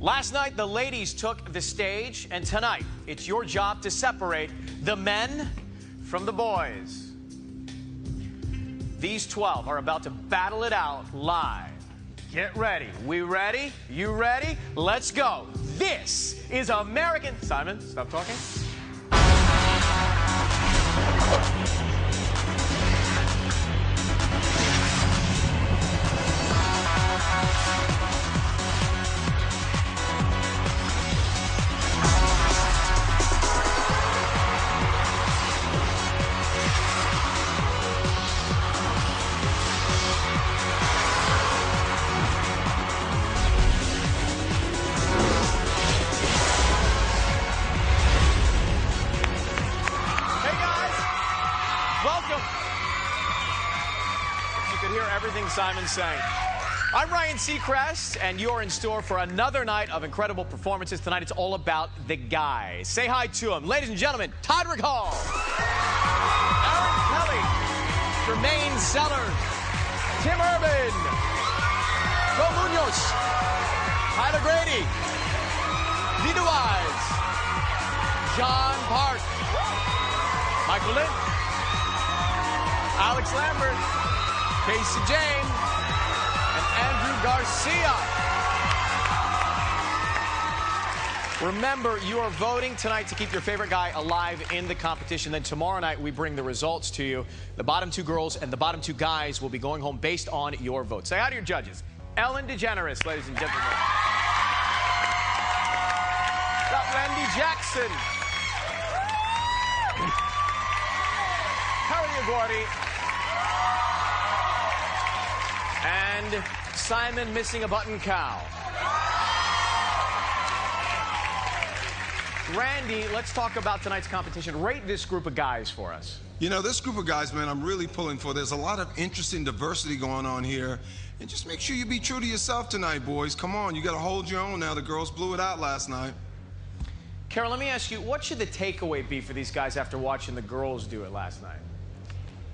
Last night, the ladies took the stage, and tonight, it's your job to separate the men from the boys. These 12 are about to battle it out live. Get ready. We ready? You ready? Let's go. This is American... Simon, stop talking. Welcome. You could hear everything Simon's saying. I'm Ryan Seacrest, and you're in store for another night of incredible performances. Tonight, it's all about the guys. Say hi to them. Ladies and gentlemen, Todrick Hall, Aaron Kelly, Jermaine Sellers, Tim Urban, Joe Munoz, Tyler Grady, Vito Wise, John Park, Michael Lynch, Alex Lambert, Casey James, and Andrew Garcia. Remember, you are voting tonight to keep your favorite guy alive in the competition. Then tomorrow night, we bring the results to you. The bottom two girls and the bottom two guys will be going home based on your vote. Say hi to your judges. Ellen DeGeneres, ladies and gentlemen. Got Randy Jackson. Harry Aguirre. And Simon missing a button cow. Randy, let's talk about tonight's competition. Rate this group of guys for us. You know, this group of guys, man, I'm really pulling for. There's a lot of interesting diversity going on here. And just make sure you be true to yourself tonight, boys. Come on, you got to hold your own now. The girls blew it out last night. Carol, let me ask you, what should the takeaway be for these guys after watching the girls do it last night?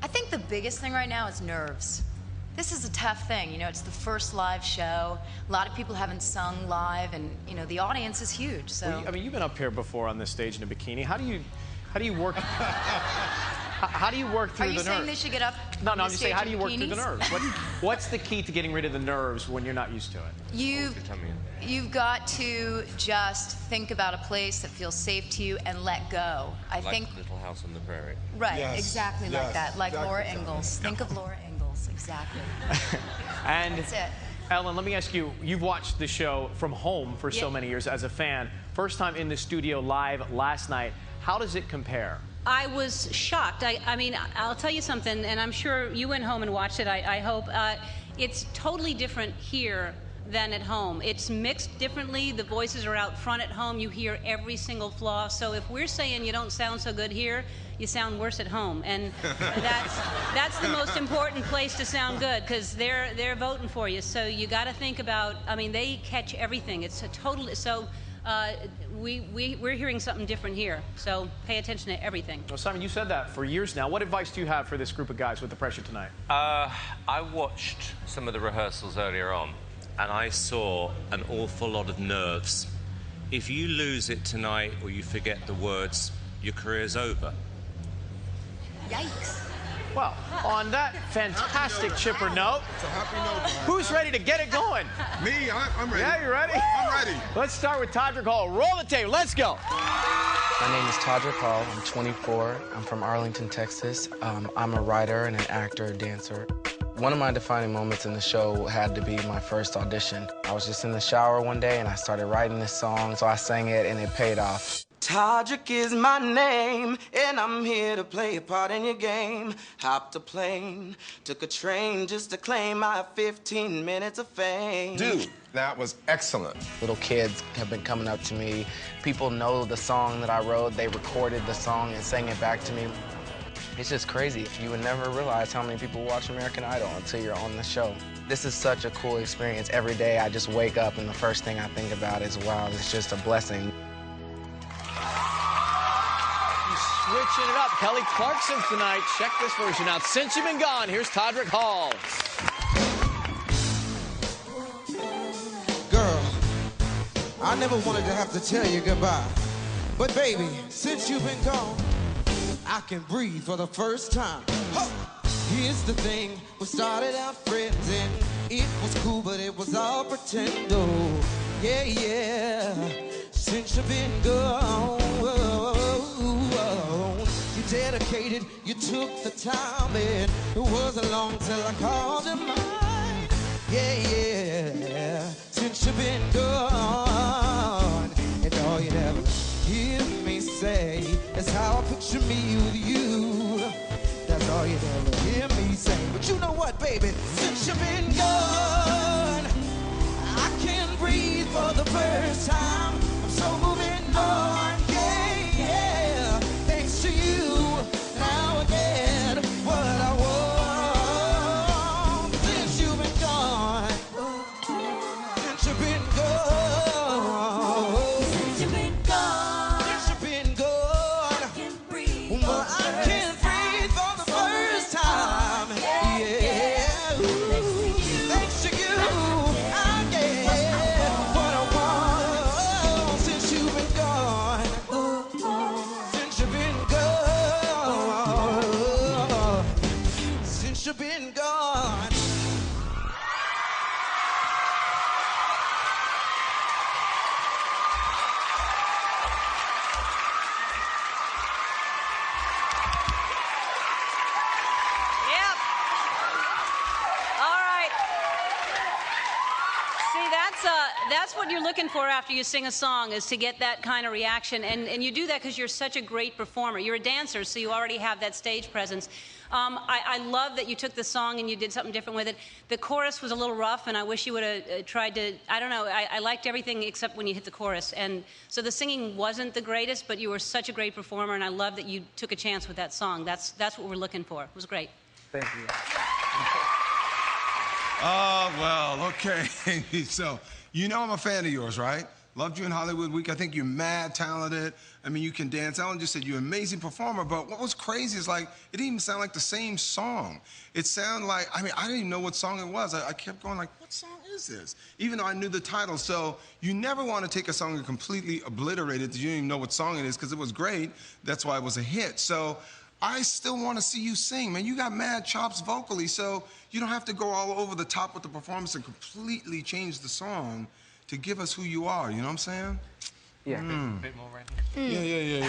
I think the biggest thing right now is nerves. This is a tough thing, you know, it's the first live show. A lot of people haven't sung live, and, you know, the audience is huge, so... Well, I mean, you've been up here before on this stage in a bikini. How do you work... how do you work through the nerves? Are you saying they should get up No, on I'm the just stage saying, how do in you work through the bikinis? nerves? What's the key to getting rid of the nerves when you're not used to it? You've got to just think about a place that feels safe to you and let go. I think Little House on the Prairie. Right, Yes, exactly yes, like that. Like exactly. Laura Ingalls. Think of Laura Ingalls, exactly. And That's it. Ellen, let me ask you, you've watched the show from home for so many years as a fan. First time in the studio live last night. How does it compare? I was shocked. I mean, I'll tell you something, and I'm sure you went home and watched it, I hope. It's totally different here than at home. It's mixed differently. The voices are out front at home. You hear every single flaw. So if we're saying you don't sound so good here, you sound worse at home. And that's the most important place to sound good, because they're voting for you. So you got to think about, I mean, they catch everything. It's a total, so we're hearing something different here. So pay attention to everything. Well, Simon, you said that for years now. What advice do you have for this group of guys with the pressure tonight? I watched some of the rehearsals earlier on, and I saw an awful lot of nerves. If you lose it tonight or you forget the words, your career's over. Yikes. Well, on that fantastic chipper note, It's a happy note. who's ready to get it going? Me, I'm ready. Yeah, you ready? I'm ready. Let's start with Todrick Hall. Roll the tape. Let's go. My name is Todrick Hall. I'm 24. I'm from Arlington, Texas. I'm a writer and an actor, dancer. One of my defining moments in the show had to be my first audition. I was just in the shower one day and I started writing this song, so I sang it and it paid off. Todrick is my name, and I'm here to play a part in your game. Hopped a plane, took a train just to claim my 15 minutes of fame. Dude, that was excellent. Little kids have been coming up to me. People know the song that I wrote. They recorded the song and sang it back to me. It's just crazy. You would never realize how many people watch American Idol until you're on the show. This is such a cool experience. Every day I just wake up and the first thing I think about is, wow, it's just a blessing. Switching it up. Kelly Clarkson tonight. Check this version out. Since You've Been Gone, here's Todrick Hall. Girl, I never wanted to have to tell you goodbye. But baby, since you've been gone, I can breathe for the first time. Huh. Here's the thing, we started out friends and it was cool, but it was all pretend. Oh, yeah, yeah. Since you've been gone, you dedicated, you took the time, and it wasn't long till I called you mine. Yeah, yeah. Since you've been gone, and all you'd ever hear me say is how I picture me with you. That's all you'd ever hear me say. But you know what, baby? Since you've been gone, I can breathe for the first time. I'm so moving on, yeah, yeah. Thanks to you, now I get what I want. Since you've been gone, since you've been gone, since you've been gone, since you've been gone, I can breathe. Well, I can breathe for the first time, yeah. Thanks to you, I get what I want. Since you've been gone, since you've been gone, since you've been gone. Yep. All right. See, that's what you're looking for after you sing a song, is to get that kind of reaction. And you do that because you're such a great performer. You're a dancer, so you already have that stage presence. I love that you took the song and you did something different with it. The chorus was a little rough, and I wish you would have tried to, I don't know, I liked everything except when you hit the chorus. And so the singing wasn't the greatest, but you were such a great performer, and I love that you took a chance with that song. That's what we're looking for. It was great. Thank you. Oh, well, okay. So, you know I'm a fan of yours, right? Loved you in Hollywood Week. I think you're mad talented. I mean, you can dance. Ellen just said you're an amazing performer, but what was crazy is, like, it didn't even sound like the same song. It sounded like, I mean, I didn't even know what song it was. I kept going like, what song is this? Even though I knew the title. So you never want to take a song and completely obliterate it. You don't even know what song it is because it was great. That's why it was a hit. So I still want to see you sing, man. You got mad chops vocally, so you don't have to go all over the top with the performance and completely change the song to give us who you are, you know what I'm saying? Yeah. A bit more, Randy. Yeah. You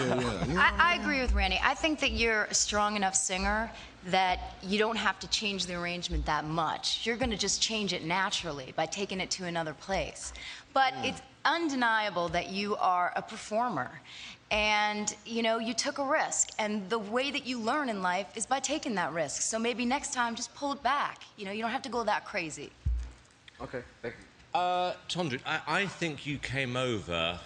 know I agree with Randy. I think that you're a strong enough singer that you don't have to change the arrangement that much. You're going to just change it naturally by taking it to another place. But it's undeniable that you are a performer. And, you know, you took a risk. And the way that you learn in life is by taking that risk. So maybe next time, just pull it back. You know, you don't have to go that crazy. Okay, thank you. Tondrick, I think you came over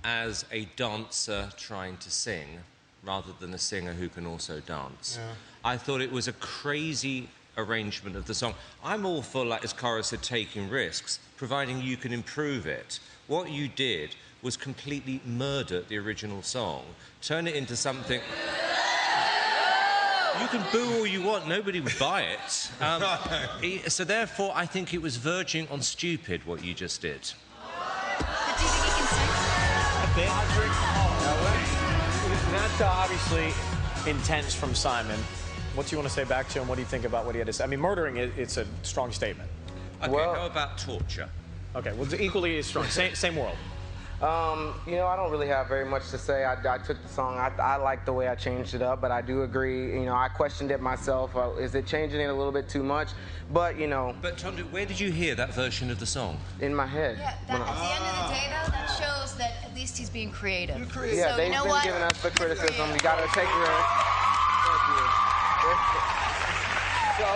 as a dancer trying to sing rather than a singer who can also dance. Yeah. I thought it was a crazy arrangement of the song. I'm all for, like, as Cara said, taking risks, providing you can improve it. What you did was completely murder the original song, turn it into something... You can boo all you want, nobody would buy it. So therefore, I think it was verging on stupid, what you just did. But do you think he can sing? A bit. That's obviously intense from Simon. What do you want to say back to him? What do you think about what he had to say? I mean, murdering, it's a strong statement. Okay, Well- how about torture? Okay, well, it's equally as strong. Same world. You know, I don't really have very much to say. I took the song. I like the way I changed it up, but I do agree. You know, I questioned it myself. Is it changing it a little bit too much? But, you know... But, Tondrick, where did you hear that version of the song? In my head. Yeah, at the end of the day, though, that shows that at least he's being creative. You're creative. Yeah, So, they've you know been what? giving us the criticism. You gotta take risks. Thank you. So,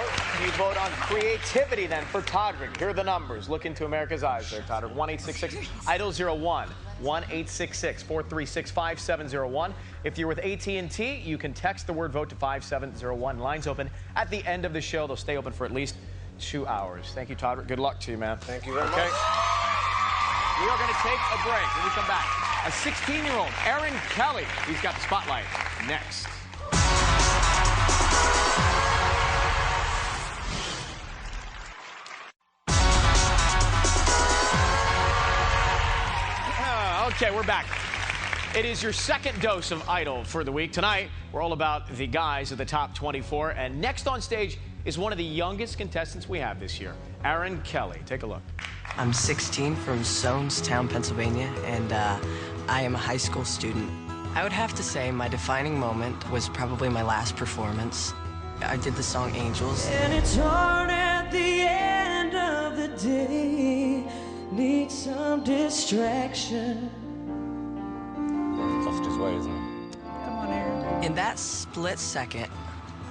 you vote on creativity then for Todrick. Here are the numbers. Look into America's eyes there, Todrick. 1-866-IDOL-01. 1-866-436-5701. If you're with AT&T, you can text the word vote to 5701. Lines open at the end of the show. They'll stay open for at least 2 hours. Thank you, Todrick. Good luck to you, man. Thank you very much. We are going to take a break. When we come back, a 16-year-old, Aaron Kelly. He's got the spotlight next. Okay, we're back. It is your second dose of Idol for the week. Tonight, we're all about the guys of the top 24. And next on stage is one of the youngest contestants we have this year, Aaron Kelly. Take a look. I'm 16 from Sonestown, Pennsylvania, and I am a high school student. I would have to say my defining moment was probably my last performance. I did the song Angels. And it's hard at the end of the day, need some distraction. Lost his way, isn't it? Come on, Aaron. In that split second,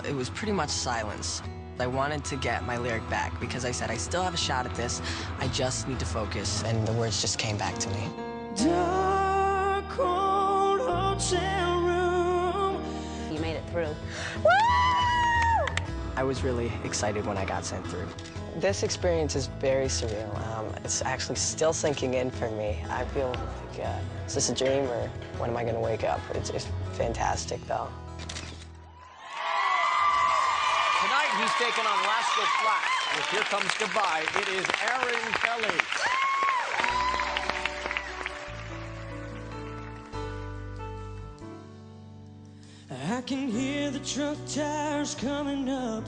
it was pretty much silence. I wanted to get my lyric back because I said, I still have a shot at this. I just need to focus. And the words just came back to me. Dark, cold hotel room. You made it through. Woo! I was really excited when I got sent through. This experience is very surreal. It's actually still sinking in for me. I feel like, is this a dream or when am I going to wake up? It's fantastic, though. Tonight, he's taking on Rascal Flatts with Here Comes Goodbye. It is Aaron Kelly. I can hear the truck tires coming up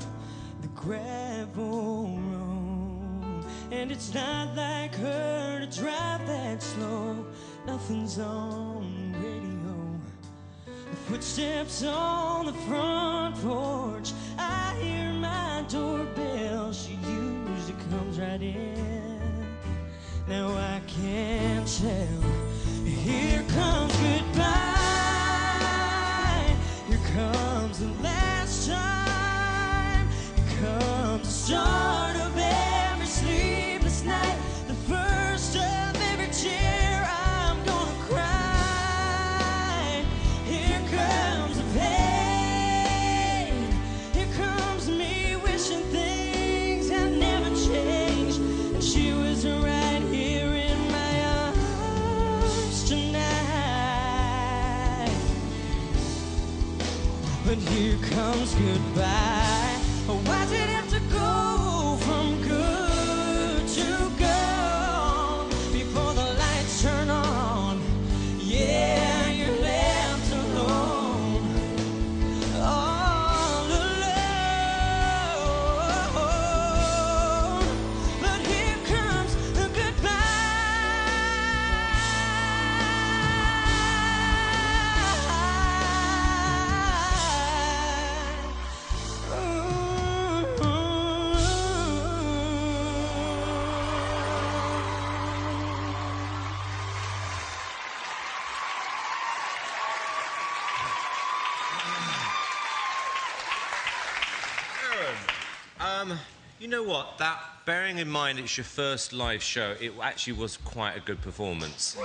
the gravel road, and it's not like her to drive that slow. Nothing's on the radio. The footsteps on the front porch. I hear my doorbell. She usually comes right in. Now I can't tell. Here comes goodbye. Here comes the last time. Here comes the start of every sleepless night. The first of every tear I'm gonna cry. Here comes the pain. Here comes me wishing things had never changed. And she was right here in my arms tonight. But here comes goodbye. Why did it have to go from good to gone before the lights turn on? Yeah, you're left alone, all alone. But here comes the goodbye. You know what? That, bearing in mind it's your first live show, it actually was quite a good performance.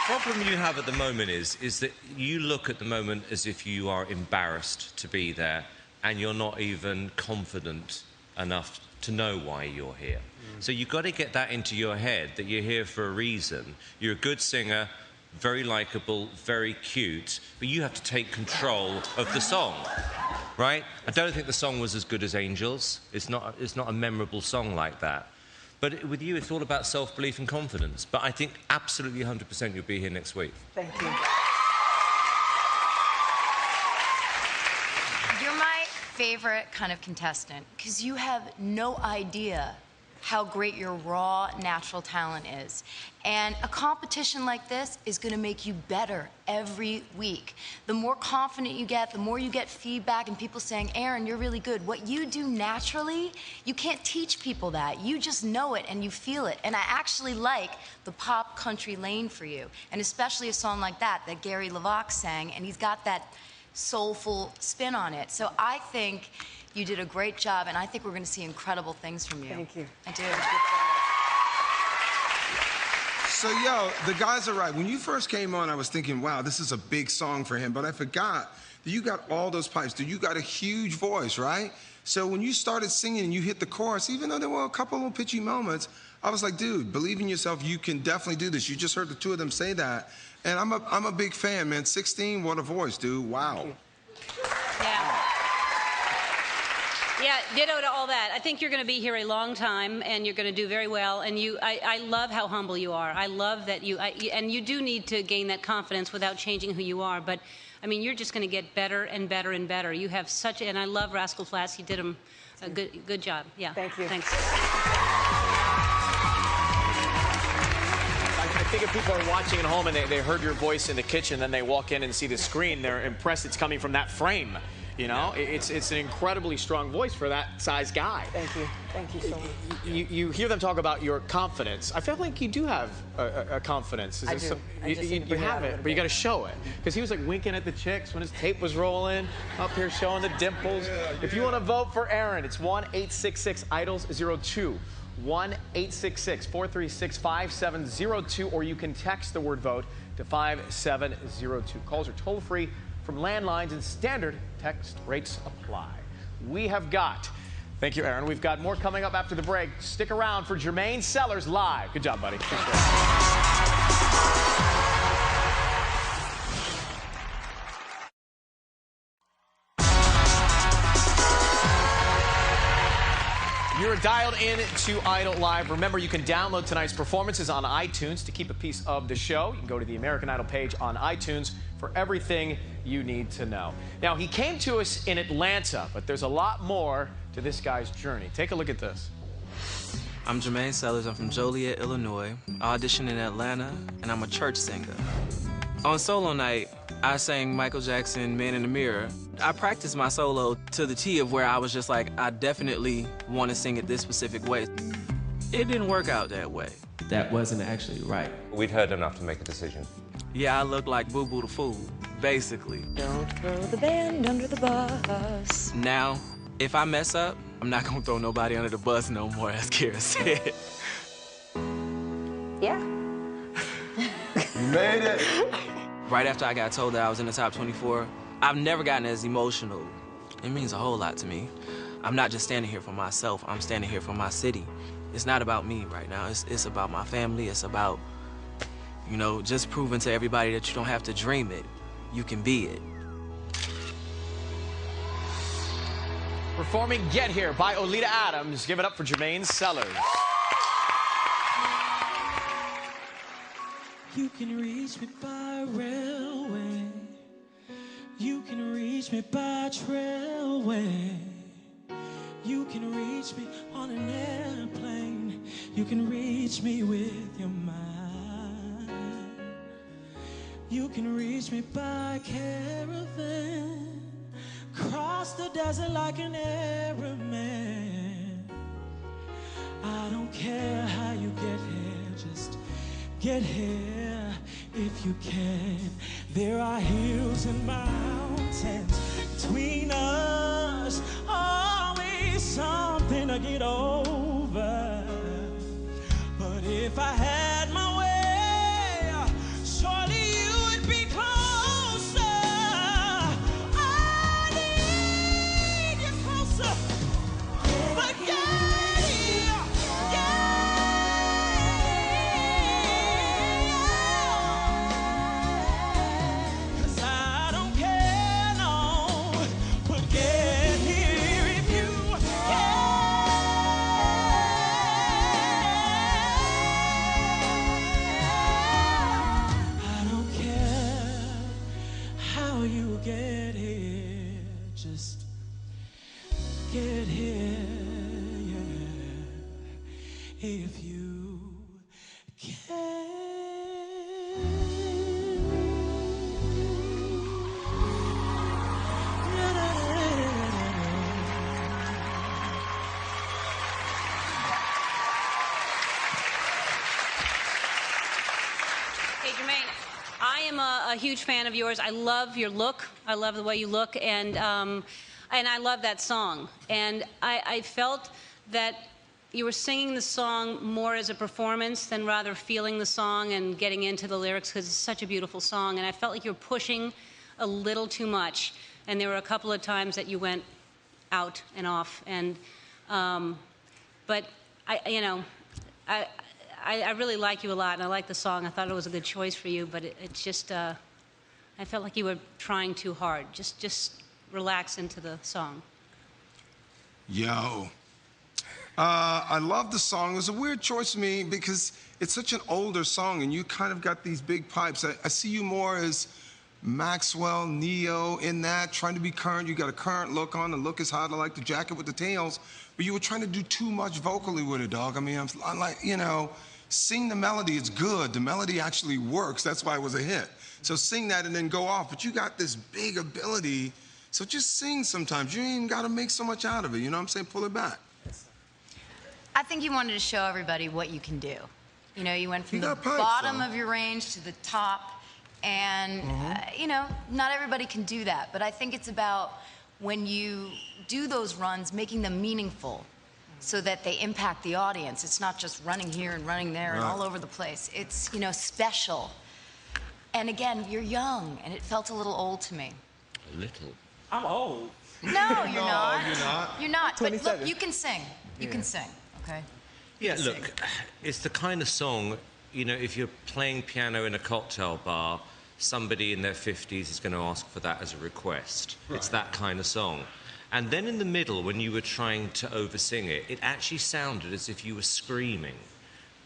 Problem you have at the moment is that you look at the moment as if you are embarrassed to be there, and you're not even confident enough to know why you're here. So you've got to get that into your head, that you're here for a reason. You're a good singer, very likable, very cute, but you have to take control of the song, right? I don't think the song was as good as Angels. It's not a memorable song like that. But with you, it's all about self-belief and confidence. But I think absolutely 100% you'll be here next week. Thank you. You're my favorite kind of contestant because you have no idea how great your raw, natural talent is. And a competition like this is going to make you better every week. The more confident you get, the more you get feedback and people saying, Aaron, you're really good. What you do naturally, you can't teach people that. You just know it and you feel it. And I actually like the pop country lane for you. And especially a song like that Gary LeVox sang, and he's got that soulful spin on it. So I think you did a great job, and I think we're going to see incredible things from you. Thank you. I do. So, yo, the guys are right. When you first came on, I was thinking, wow, this is a big song for him. But I forgot that you got all those pipes. That you got a huge voice, right? So when you started singing and you hit the chorus, even though there were a couple little pitchy moments, I was like, dude, believe in yourself. You can definitely do this. You just heard the two of them say that. And I'm a big fan, man. 16, what a voice, dude. Wow. Yeah. Yeah, ditto to all that. I think you're going to be here a long time, and you're going to do very well. And I love how humble you are. I love that and you do need to gain that confidence without changing who you are. But I mean, you're just going to get better and better and better. You have such, and I love Rascal Flatts. You did them a good job. Yeah. Thank you. Thanks. I think if people are watching at home and they heard your voice in the kitchen, then they walk in and see the screen, they're impressed it's coming from that frame. You know, it's an incredibly strong voice for that size guy. Thank you. Thank you so much. You hear them talk about your confidence. I feel like you do have a confidence. I do. You have it, but you got to show it. Because he was like winking at the chicks when his tape was rolling, up here showing the dimples. If you want to vote for Aaron, it's 1-866-IDOLS-02. 1-866-436-5702, or you can text the word vote to 5702. Calls are toll free from landlines, and standard text rates apply. We have got, thank you, Aaron. We've got more coming up after the break. Stick around for Jermaine Sellers live. Good job, buddy. You're dialed in to Idol Live. Remember, you can download tonight's performances on iTunes to keep a piece of the show. You can go to the American Idol page on iTunes for everything you need to know. Now, he came to us in Atlanta, but there's a lot more to this guy's journey. Take a look at this. I'm Jermaine Sellers. I'm from Joliet, Illinois. I auditioned in Atlanta, and I'm a church singer. On solo night, I sang Michael Jackson, Man in the Mirror. I practiced my solo to the T of where I was just like, I definitely want to sing it this specific way. It didn't work out that way. That wasn't actually right. We'd heard enough to make a decision. Yeah, I look like Boo Boo the Fool, basically. Don't throw the band under the bus. Now, if I mess up, I'm not gonna throw nobody under the bus no more, as Kira said. Yeah. You made it. Right after I got told that I was in the top 24, I've never gotten as emotional. It means a whole lot to me. I'm not just standing here for myself, I'm standing here for my city. It's not about me right now, it's about my family, it's about, you know, just proving to everybody that you don't have to dream it, you can be it. Performing Get Here by Oleta Adams. Give it up for Jermaine Sellers. You can reach me by railway. You can reach me by trailway. You can reach me on an airplane. You can reach me with your mind. You can reach me by caravan. Cross the desert like an Arab man. I don't care how you get here, just get here if you can. There are hills and mountains between us, always something to get over. But if I had my way, surely you would be closer. I need you closer. But get here, yeah, if you can. Hey, Jermaine, I am a huge fan of yours. I love your look. I love the way you look, and I love that song. And I felt that you were singing the song more as a performance than rather feeling the song and getting into the lyrics, because it's such a beautiful song. And I felt like you were pushing a little too much. And there were a couple of times that you went out and off. And, but I really like you a lot, and I like the song. I thought it was a good choice for you, but it's just, I felt like you were trying too hard. Just relax into the song. Yo. I love the song. It was a weird choice for me because it's such an older song and you kind of got these big pipes. I see you more as Maxwell, Neo in that, trying to be current. You got a current look on. The look is hot. I like the jacket with the tails. But you were trying to do too much vocally with it, dog. I mean, I'm like, you know, sing the melody. It's good. The melody actually works. That's why it was a hit. So sing that and then go off. But you got this big ability. So just sing sometimes. You ain't even got to make so much out of it. You know what I'm saying? Pull it back. I think you wanted to show everybody what you can do. You know, you went from the bottom of your range to the top, and, you know, not everybody can do that. But I think it's about when you do those runs, making them meaningful so that they impact the audience. It's not just running here and running there and all over the place. It's, you know, special. And again, you're young, and it felt a little old to me. A little? I'm old. No, you're not. You're not. You're not. But look, you can sing. You can sing, okay? Yeah, look, it's the kind of song, you know, if you're playing piano in a cocktail bar, somebody in their 50s is going to ask for that as a request. Right. It's that kind of song. And then in the middle, when you were trying to oversing it, it actually sounded as if you were screaming.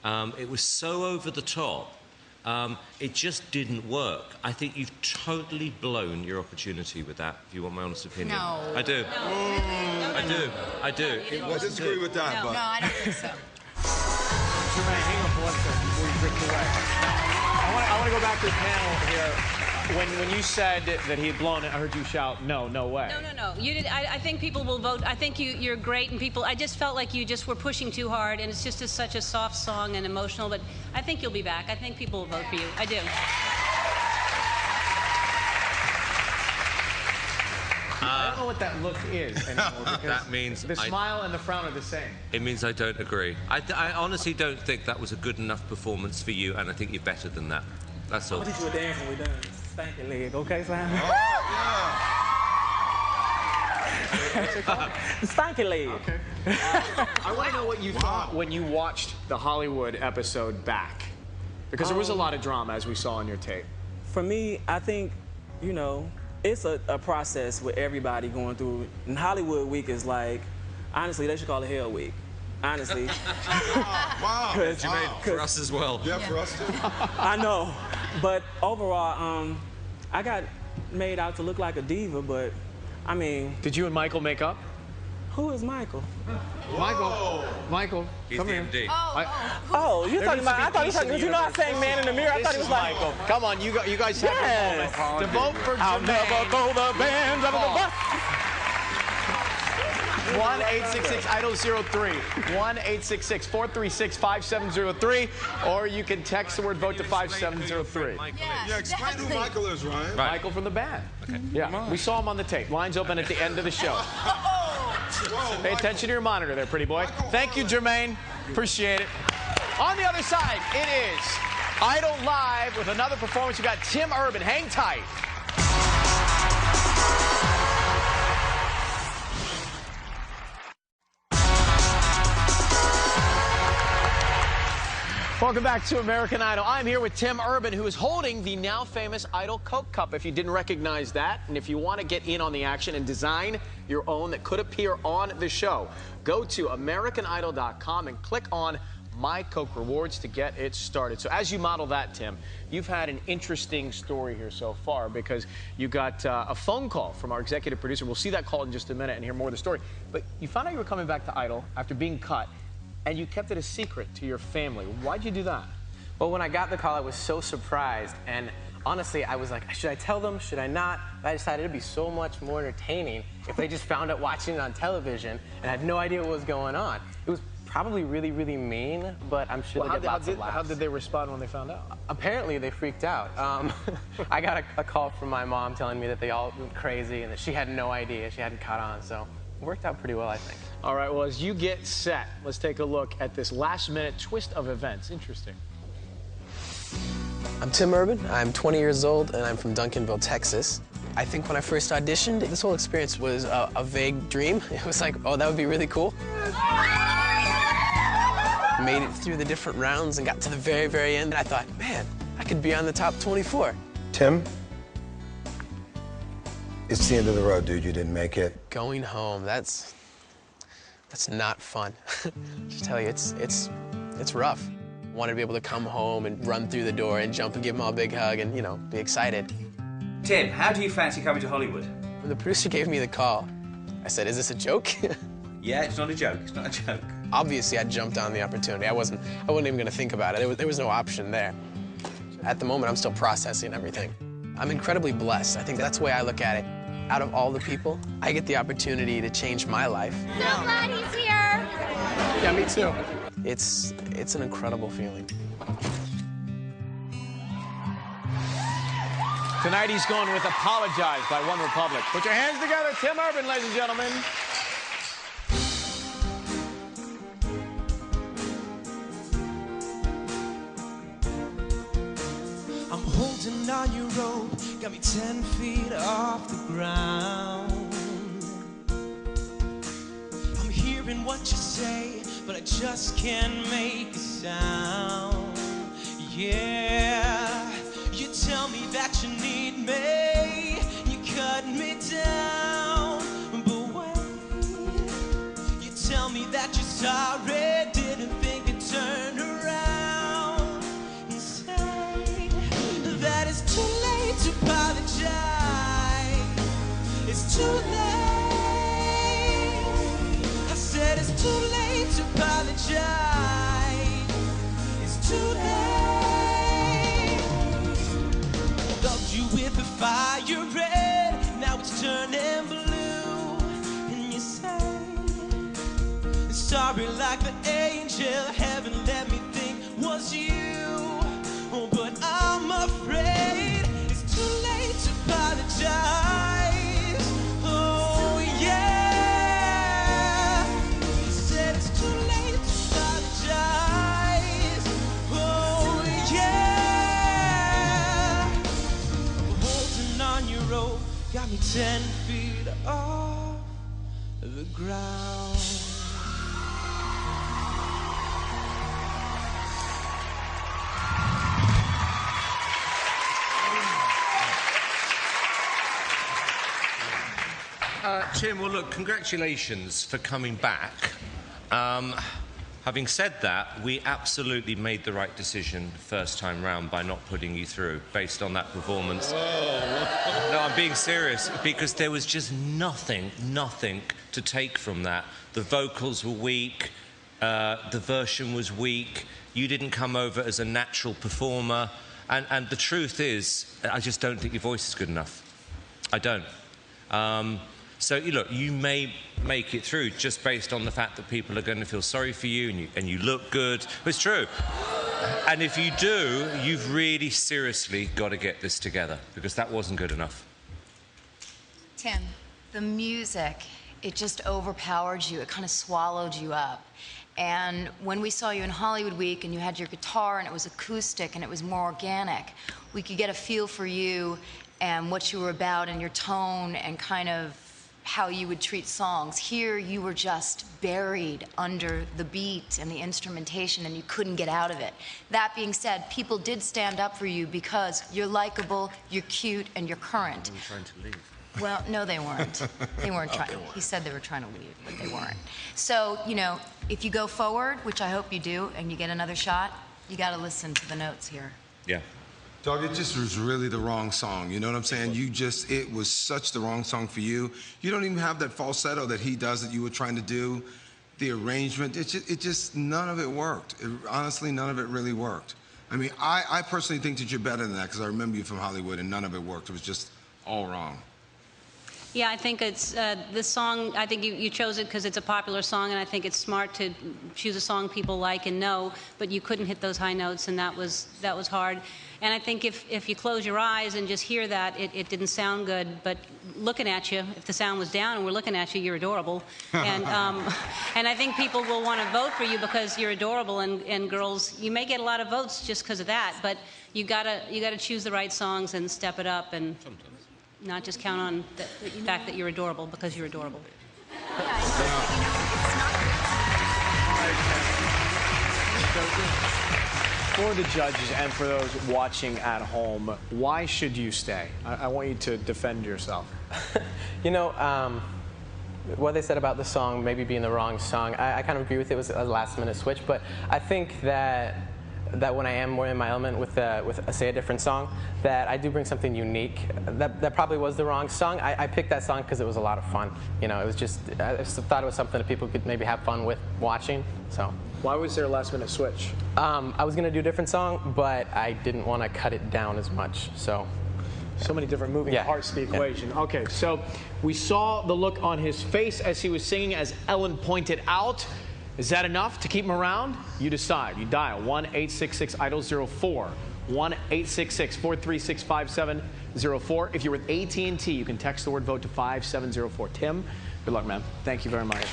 It was so over the top. It just didn't work. I think you've totally blown your opportunity with that, if you want my honest opinion. No. I do. I do. I disagree with that, but... No, I don't think so. Jermaine, hang on for 1 second before you drift away. I want to go back to the panel here. When you said that he had blown it, I heard you shout, no, no way. No. You did. I think people will vote. I think you're great, and people. I just felt like you just were pushing too hard, and it's just such a soft song and emotional. But I think you'll be back. I think people will vote for you. I do. I don't know what that look is anymore. That means the smile and the frown are the same. It means I don't agree. I honestly don't think that was a good enough performance for you, and I think you're better than that. That's all. I'll teach you a dance when we're done. Stanky leg, okay, Sam? What's it called? Stanky leg. Okay. I want to know what you thought when you watched the Hollywood episode back. Because there was a lot of drama, as we saw on your tape. For me, I think, you know, it's a process with everybody going through. And Hollywood Week is like, honestly, they should call it Hell Week. Honestly. Wow. For us as well. Yeah, for us too. I know. But overall, I got made out to look like a diva, but I mean... Did you and Michael make up? Who is Michael? Michael, He's come the here. MD. Oh, you're talking about... I thought you were talking... Because you know I sang Man in the Mirror. I thought it was like... Michael. Come on, you guys have a moment to vote for Jermaine. I'll never go the bands of the bus. 1-866-IDOL-03. 1-866-436-5703. Or you can text the word vote to 5703. Yeah, explain who Michael is, Ryan. Right. Michael from the band. Okay. Yeah, we saw him on the tape. Lines open at the end of the show. Pay attention to your monitor there, pretty boy. Thank you, Jermaine. Appreciate it. On the other side, it is Idol Live with another performance. You got Tim Urban. Hang tight. Welcome back to American Idol. I'm here with Tim Urban, who is holding the now famous Idol Coke Cup, if you didn't recognize that. And if you want to get in on the action and design your own that could appear on the show, go to AmericanIdol.com and click on My Coke Rewards to get it started. So as you model that, Tim, you've had an interesting story here so far because you got a phone call from our executive producer. We'll see that call in just a minute and hear more of the story. But you found out you were coming back to Idol after being cut, and you kept it a secret to your family. Why'd you do that? Well, when I got the call, I was so surprised. And honestly, I was like, should I tell them? Should I not? But I decided it'd be so much more entertaining if they just found out watching it on television and had no idea what was going on. It was probably really, really mean, but I'm sure they'll get lots of laughs. How did they respond when they found out? Apparently, they freaked out. I got a call from my mom telling me that they all went crazy and that she had no idea. She hadn't caught on, so it worked out pretty well, I think. All right, well, as you get set, let's take a look at this last-minute twist of events. Interesting. I'm Tim Urban. I'm 20 years old, and I'm from Duncanville, Texas. I think when I first auditioned, this whole experience was a vague dream. It was like, oh, that would be really cool. Made it through the different rounds and got to the very, very end. And I thought, man, I could be on the top 24. Tim, it's the end of the road, dude. You didn't make it. Going home, that's That's not fun. Just tell you, it's rough. I wanted to be able to come home and run through the door and jump and give them all a big hug and, you know, be excited. Tim, how do you fancy coming to Hollywood? When the producer gave me the call, I said, is this a joke? Yeah, it's not a joke. It's not a joke. Obviously, I jumped on the opportunity. I wasn't even going to think about it. There was no option there. At the moment, I'm still processing everything. I'm incredibly blessed. I think that's the way I look at it. Out of all the people, I get the opportunity to change my life. So glad he's here. Yeah, me too. It's an incredible feeling. Tonight he's going with Apologize by OneRepublic. Put your hands together, Tim Urban, ladies and gentlemen. I'm holding on your rope, got me 10 feet off the ground. I'm hearing what you say, but I just can't make a sound. Yeah, you tell me that you need me, you cut me down. But wait, you tell me that you're sorry, didn't think you'd turn around and say that it's too late to apologize. It's too late. I said it's too late to apologize. It's too late. Loved you with a fire red, now it's turning blue. And you say sorry like the angel heaven let me think was you. Oh, but I'm afraid it's too late to apologize. Oh, yeah. I said it's too late to apologize. Oh, yeah. Holding on your rope, got me 10 feet off the ground. Tim, well, look, congratulations for coming back. Having said that, we absolutely made the right decision first time round by not putting you through based on that performance. Whoa. No, I'm being serious, because there was just nothing to take from that. The vocals were weak, the version was weak, you didn't come over as a natural performer, and the truth is, I just don't think your voice is good enough. I don't. So, look, you may make it through just based on the fact that people are going to feel sorry for you and you look good. It's true. And if you do, you've really seriously got to get this together, because that wasn't good enough. Tim, the music, it just overpowered you. It kind of swallowed you up. And when we saw you in Hollywood Week and you had your guitar and it was acoustic and it was more organic, we could get a feel for you and what you were about and your tone and kind of how you would treat songs. Here, you were just buried under the beat and the instrumentation, and you couldn't get out of it. That being said, people did stand up for you because you're likable, you're cute, and you're current. I'm trying to leave. Well, no, they weren't. They weren't trying. He said they were trying to leave, but they weren't. So, you know, if you go forward, which I hope you do, and you get another shot, you got to listen to the notes here. Yeah. Doug, it just was really the wrong song. You know what I'm saying? It was such the wrong song for you. You don't even have that falsetto that he does that you were trying to do. The arrangement, it just none of it worked. Honestly, none of it really worked. I mean, I personally think that you're better than that, because I remember you from Hollywood and none of it worked. It was just all wrong. Yeah, I think it's this song, I think you chose it because it's a popular song, and I think it's smart to choose a song people like and know, but you couldn't hit those high notes, and that was hard. And I think if you close your eyes and just hear that, it didn't sound good, but looking at you, if the sound was down and we're looking at you, you're adorable. And I think people will want to vote for you because you're adorable, and girls, you may get a lot of votes just because of that, but you gotta choose the right songs and step it up, and not just count on the fact that you're adorable because you're adorable. For the judges and for those watching at home, why should you stay? I want you to defend yourself. You know, what they said about the song maybe being the wrong song, I kind of agree with it. It was a last-minute switch, but I think that when I am more in my element with say a different song, that I do bring something unique. That probably was the wrong song. I picked that song because it was a lot of fun. You know, it was just, I just thought it was something that people could maybe have fun with watching. So. Why was there a last-minute switch? I was gonna do a different song, but I didn't want to cut it down as much. So many different moving parts to the equation. Yeah. Okay, so we saw the look on his face as he was singing, as Ellen pointed out. Is that enough to keep him around? You decide. You dial 1-866-IDOL-04, 1-866-436-5704. If you're with AT&T, you can text the word VOTE to 5704. Tim, good luck, man. Thank you very much.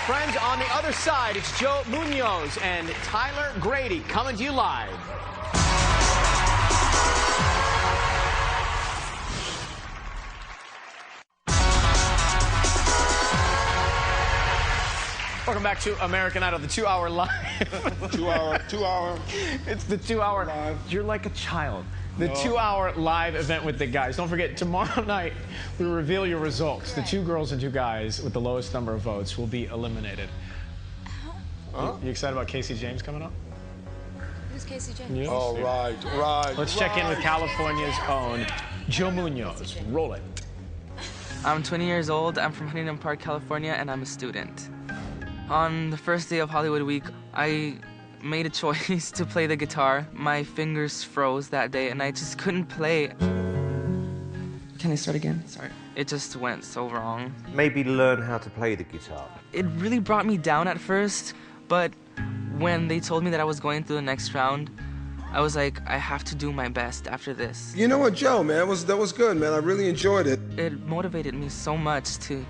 Friends, on the other side, it's Joe Munoz and Tyler Grady coming to you live. Welcome back to American Idol, the 2-hour live. Two hour. It's the 2-hour live. You're like a child. The 2-hour live event with the guys. Don't forget, tomorrow night, we reveal your results. The 2 girls and 2 guys with the lowest number of votes will be eliminated. You excited about Casey James coming up? Who's Casey James? Yes. Oh, right. Let's check in with California's own Joe Munoz. Roll it. I'm 20 years old. I'm from Huntington Park, California, and I'm a student. On the first day of Hollywood Week, I made a choice to play the guitar. My fingers froze that day, and I just couldn't play. Can I start again? Sorry. It just went so wrong. Maybe learn how to play the guitar. It really brought me down at first, but when they told me that I was going through the next round, I was like, I have to do my best after this. You know what, Joe, man, that was good, man. I really enjoyed it. It motivated me so much to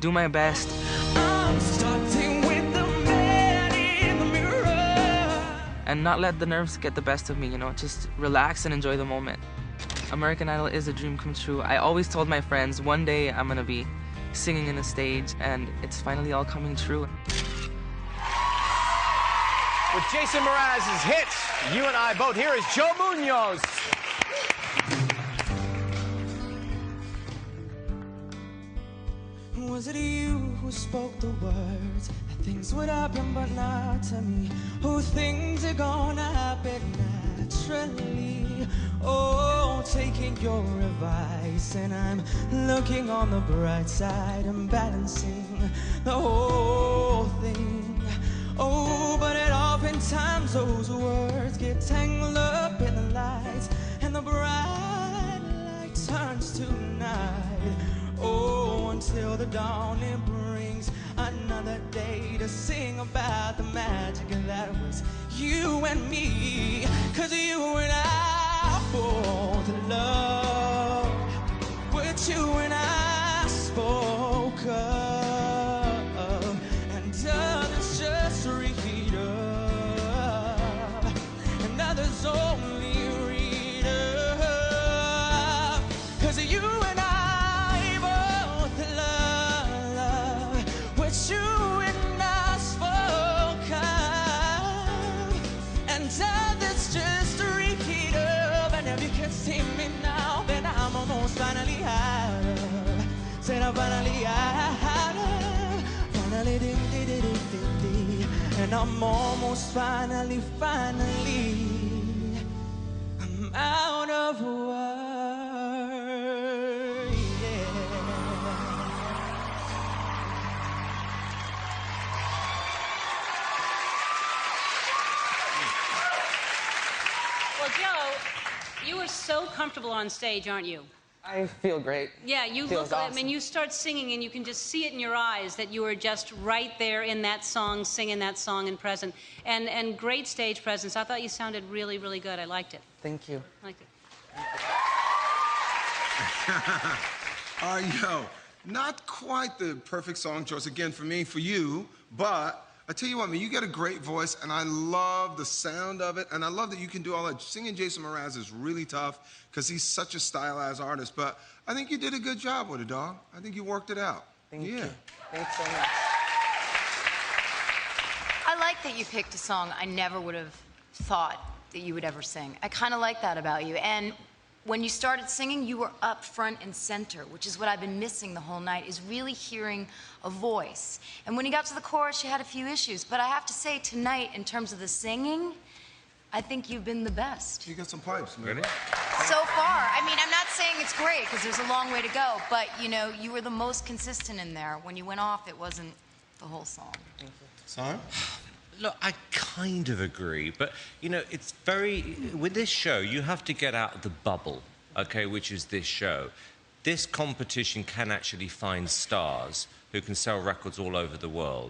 do my best. I'm starting with the man in the mirror. And not let the nerves get the best of me, you know, just relax and enjoy the moment. American Idol is a dream come true. I always told my friends, one day I'm gonna be singing in a stage, and it's finally all coming true. With Jason Mraz's hits, You and I Vote, here is Joe Munoz. Was it you who spoke the words that things would happen but not to me? Oh, things are gonna happen naturally. Oh, taking your advice, and I'm looking on the bright side and balancing the whole thing. Oh, but it oftentimes those words get tangled up in the lights, and the bright light turns to night. Oh, until the dawn it brings another day to sing about the magic that was you and me. 'Cause you and I both love what you and I spoke of, and others just read of, and others only read of. 'Cause you and I you and I spoke of, and others just repeat of. And if you can see me now, then I'm almost finally out of. Said I'm finally out of. Finally did. And I'm almost finally I'm out of words. Yeah. Well, Joe, you are so comfortable on stage, aren't you? I feel great. Yeah, you Feels look, awesome. I mean, you start singing and you can just see it in your eyes that you are just right there in that song, singing that song and present. And great stage presence. I thought you sounded really, really good. I liked it. Thank you. I liked it. Yo, not quite the perfect song choice, again, for me, for you, but I tell you what, man, you got a great voice, and I love the sound of it, and I love that you can do all that. Singing Jason Mraz is really tough because he's such a stylized artist, but I think you did a good job with it, dog. I think you worked it out. Thank you. Thanks so much. I like that you picked a song I never would have thought that you would ever sing. I kind of like that about you. And when you started singing, you were up front and center, which is what I've been missing the whole night, is really hearing a voice. And when you got to the chorus, you had a few issues. But I have to say, tonight, in terms of the singing, I think you've been the best. You got some pipes, man. Really? So far. I mean, I'm not saying it's great, because there's a long way to go. But, you know, you were the most consistent in there. When you went off, it wasn't the whole song. Simon? Look, I kind of agree, but, you know, it's very... With this show, you have to get out of the bubble, OK, which is this show. This competition can actually find stars who can sell records all over the world.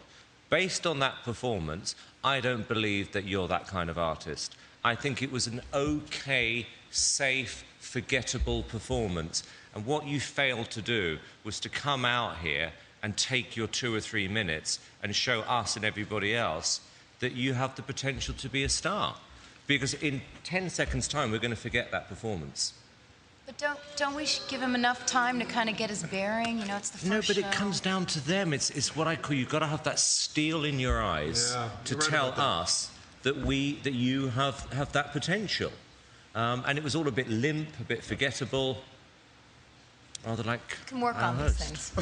Based on that performance, I don't believe that you're that kind of artist. I think it was an OK, safe, forgettable performance. And what you failed to do was to come out here and take your 2 or 3 minutes and show us and everybody else that you have the potential to be a star. Because in 10 seconds' time, we're going to forget that performance. But don't we give him enough time to kind of get his bearing? You know, it's the first No, but show. it comes down to them. It's what I call, you've got to have that steel in your eyes to tell us that you have that potential. And it was all a bit limp, a bit forgettable. Rather like You can work on these things.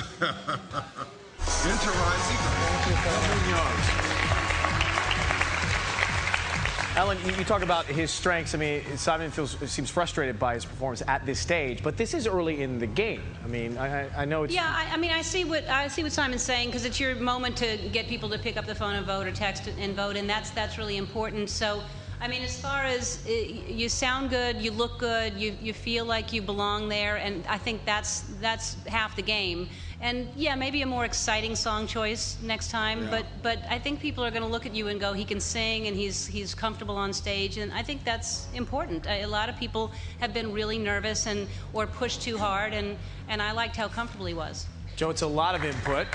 Ellen, you talk about his strengths. I mean, Simon seems frustrated by his performance at this stage, but this is early in the game. I mean, I know it's... Yeah, I mean, I see what Simon's saying, because it's your moment to get people to pick up the phone and vote or text and vote, and that's really important. So, I mean, as far as you sound good, you look good, you feel like you belong there, and I think that's half the game. And yeah, maybe a more exciting song choice next time, but I think people are going to look at you and go, he can sing and he's comfortable on stage, and I think that's important. A lot of people have been really nervous or pushed too hard, and I liked how comfortable he was. Joe, it's a lot of input.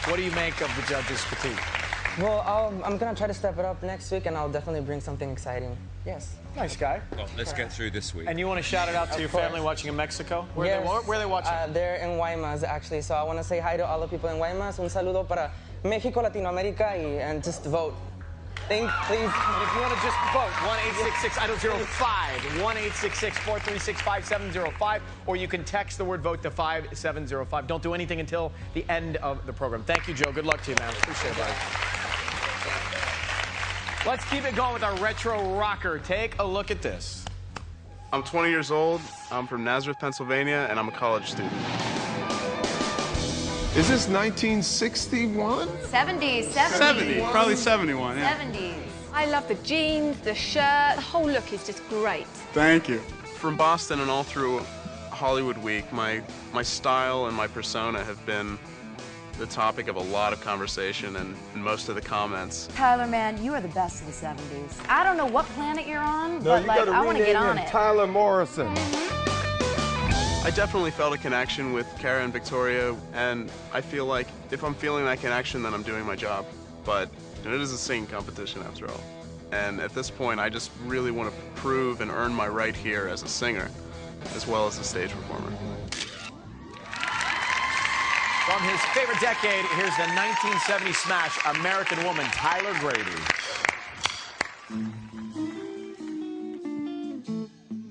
What do you make of the judges' critique? Well, I'm going to try to step it up next week, and I'll definitely bring something exciting. Yes. Nice guy. Well, let's get through this week. And you want to shout it out to your family watching in Mexico? Where are they watching? They're in Guaymas, actually. So I want to say hi to all the people in Guaymas. Un saludo para México, Latinoamérica, and just vote. Please. And if you want to just vote, 1-866-I-don't-0-5, 1-866-436-5705, or you can text the word vote to 5705. Don't do anything until the end of the program. Thank you, Joe. Good luck to you, man. Appreciate it, buddy. Let's keep it going with our retro rocker. Take a look at this. I'm 20 years old. I'm from Nazareth, Pennsylvania, and I'm a college student. Is this 1961? 70s. 70, probably 71, yeah. 70s. I love the jeans, the shirt, the whole look is just great. Thank you. From Boston and all through Hollywood Week, my style and my persona have been the topic of a lot of conversation and most of the comments. Tyler, man, you are the best of the 70s. I don't know what planet you're on, but like, I want to get on it. Tyler Morrison. I definitely felt a connection with Cara and Victoria, and I feel like if I'm feeling that connection, then I'm doing my job. But it is a singing competition after all. And at this point, I just really want to prove and earn my right here as a singer, as well as a stage performer. From his favorite decade, here's the 1970 smash, American Woman, Tyler Grady.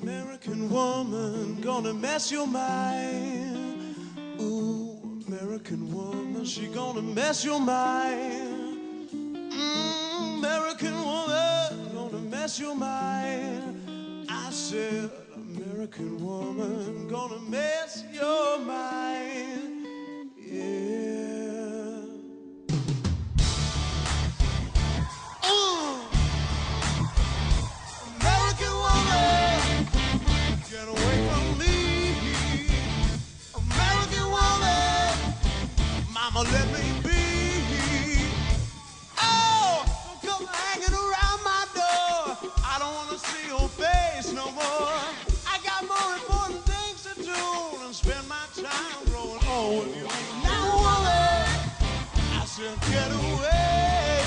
American woman, gonna mess your mind. Ooh, American woman, she gonna mess your mind. American woman, gonna mess your mind. I said, American woman, gonna mess your mind. Yeah. American woman, get away from me. American woman, mama, let me be. Oh, don't come hanging around my door. I don't want to see your face no more. I got more important things to do than spend my time growing old with you. Now, woman, I said get away.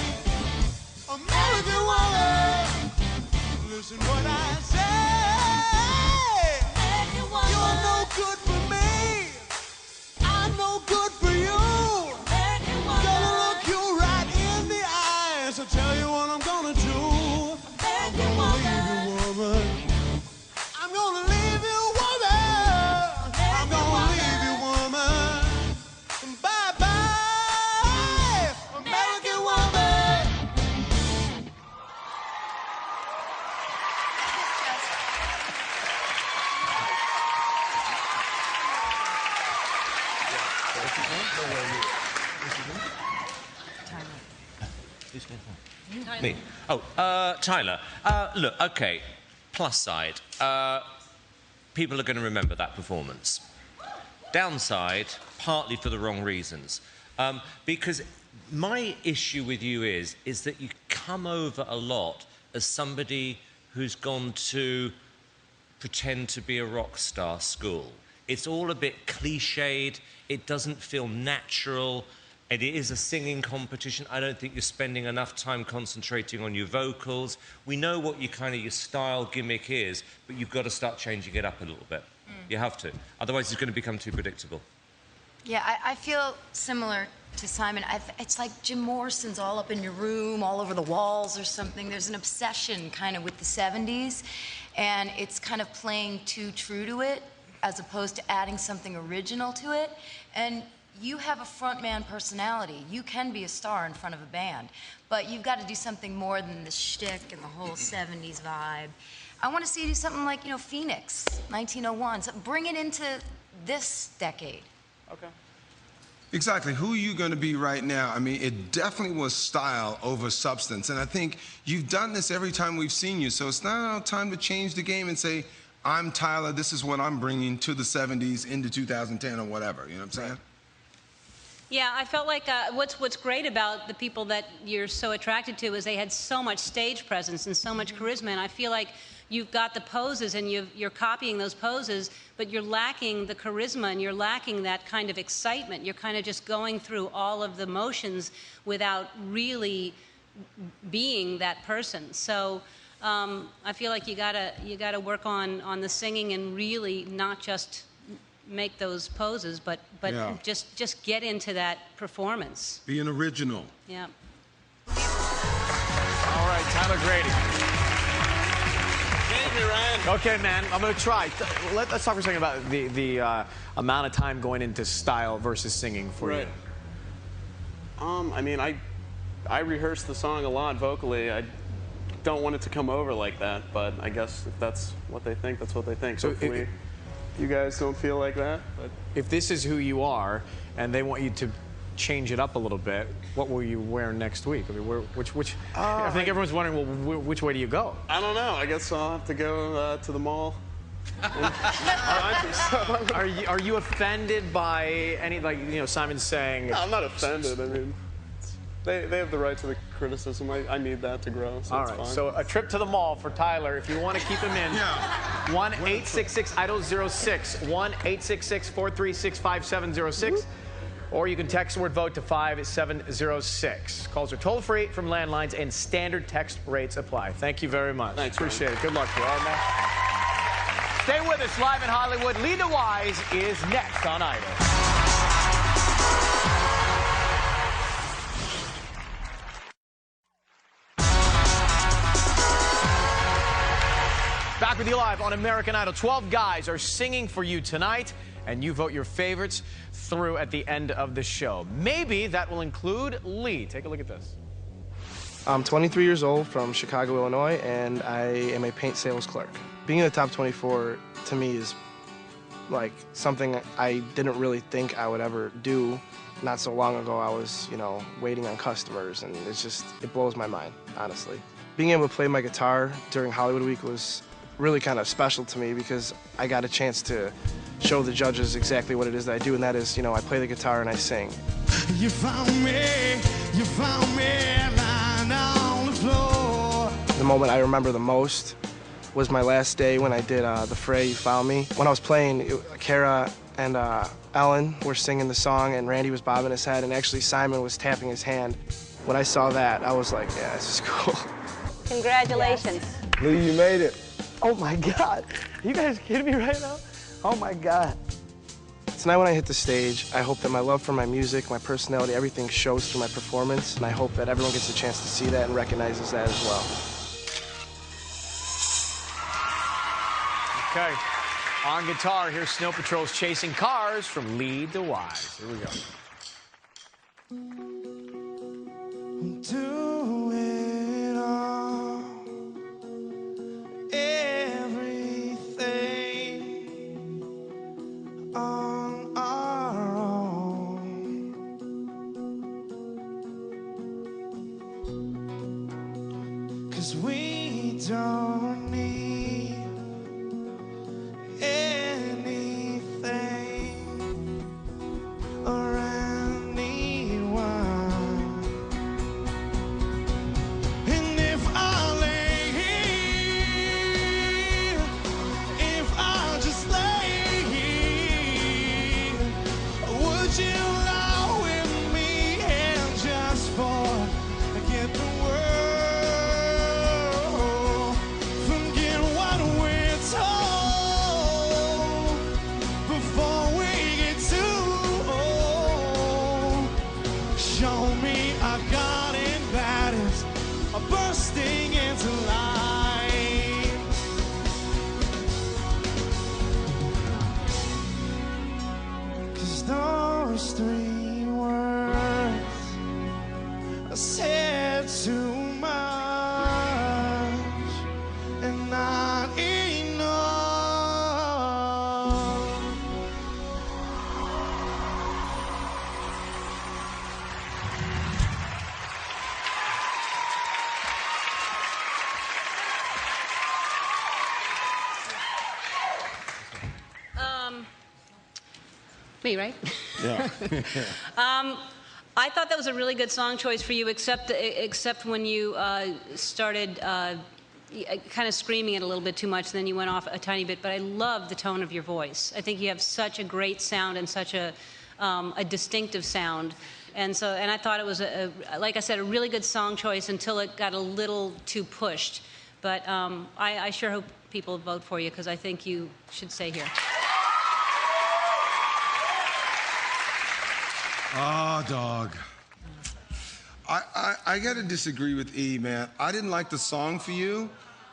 American woman, listen what I say. You're no good for me. I'm no good for you. Gonna look you right in the eyes. I'll tell you what I'm gonna do. I'm gonna leave you, woman. I'm gonna leave you, woman. Me. Oh, Tyler. Look, okay. Plus side. People are going to remember that performance. Downside, partly for the wrong reasons. Because my issue with you is that you come over a lot as somebody who's gone to pretend to be a rock star school. It's all a bit cliched. It doesn't feel natural. And it is a singing competition. I don't think you're spending enough time concentrating on your vocals. We know what your style gimmick is, but you've got to start changing it up a little bit. You have to. Otherwise, it's going to become too predictable. Yeah, I feel similar to Simon. It's like Jim Morrison's all up in your room, all over the walls or something. There's an obsession kind of with the 70s, and it's kind of playing too true to it as opposed to adding something original to it. And you have a frontman personality. You can be a star in front of a band, but you've got to do something more than the shtick and the whole 70s vibe. I want to see you do something like, Phoenix, 1901. So bring it into this decade. Okay. Exactly. Who are you going to be right now? I mean, it definitely was style over substance. And I think you've done this every time we've seen you. So it's now time to change the game and say, I'm Tyler, this is what I'm bringing to the 70s into 2010 or whatever. You know what I'm saying? Yeah, I felt like what's great about the people that you're so attracted to is they had so much stage presence and so much charisma, and I feel like you've got the poses and you're copying those poses, but you're lacking the charisma and you're lacking that kind of excitement. You're kind of just going through all of the motions without really being that person. So I feel like you gotta work on the singing and really not just make those poses, but Yeah. just get into that performance. Be an original. Yeah. All right, Tyler Grady. Okay, man, I'm going to try. Let's talk for a second about the amount of time going into style versus singing for you. I mean, I rehearse the song a lot vocally. I don't want it to come over like that, but I guess if that's what they think, that's what they think. So hopefully you guys don't feel like that. But if this is who you are and they want you to change it up a little bit, what will you wear next week? I mean, I think everyone's wondering, well, which way do you go? I don't know. I guess I'll have to go to the mall. Are you offended by any, Simon saying? No, I'm not offended. I mean, they have the right to the criticism. I need that to grow, so All it's right, fine. so a trip to the mall for Tyler. If you want to keep him in, 1-866-IDOL-06, 1-866-436-5706, or you can text the word VOTE to 5706. Calls are toll-free from landlines, and standard text rates apply. Thank you very much. Thanks, appreciate it. Good luck to you. All right, man. Stay with us live in Hollywood. Lita Wise is next on Idol. Back with you live on American Idol. 12 guys are singing for you tonight, and you vote your favorites through at the end of the show. Maybe that will include Lee. Take a look at this. I'm 23 years old from Chicago, Illinois, and I am a paint sales clerk. Being in the top 24 to me is like something I didn't really think I would ever do. Not so long ago, I was, waiting on customers, and it blows my mind, honestly. Being able to play my guitar during Hollywood Week was really kind of special to me because I got a chance to show the judges exactly what it is that I do, and that is, I play the guitar and I sing. You found me lying on the floor. The moment I remember the most was my last day when I did The Fray, You Found Me. When I was playing, Kara and Ellen were singing the song, and Randy was bobbing his head, and actually Simon was tapping his hand. When I saw that, I was like, yeah, this is cool. Congratulations. Lee, you made it. Oh my God. Are you guys kidding me right now? Oh my God. Tonight when I hit the stage, I hope that my love for my music, my personality, everything shows through my performance, and I hope that everyone gets a chance to see that and recognizes that as well. Okay. On guitar, here's Snow Patrol's Chasing Cars from Lee DeWise. Here we go. Doing all, everything on our own. 'cause we don't need anything or anyone. And if I lay here, if I just lay here, would you lie with me and just forget the world, forget what we're told before we get too old? Show me I got it baddest, bursting into life. 'Cause those three words are said too much and not enough. Me, right? Yeah. I thought that was a really good song choice for you, except when you started kind of screaming it a little bit too much, then you went off a tiny bit. But I love the tone of your voice. I think you have such a great sound and such a distinctive sound. And I thought it was, like I said, a really good song choice until it got a little too pushed. But I sure hope people vote for you, because I think you should stay here. Oh, dog. I got to disagree with E, man. I didn't like the song for you.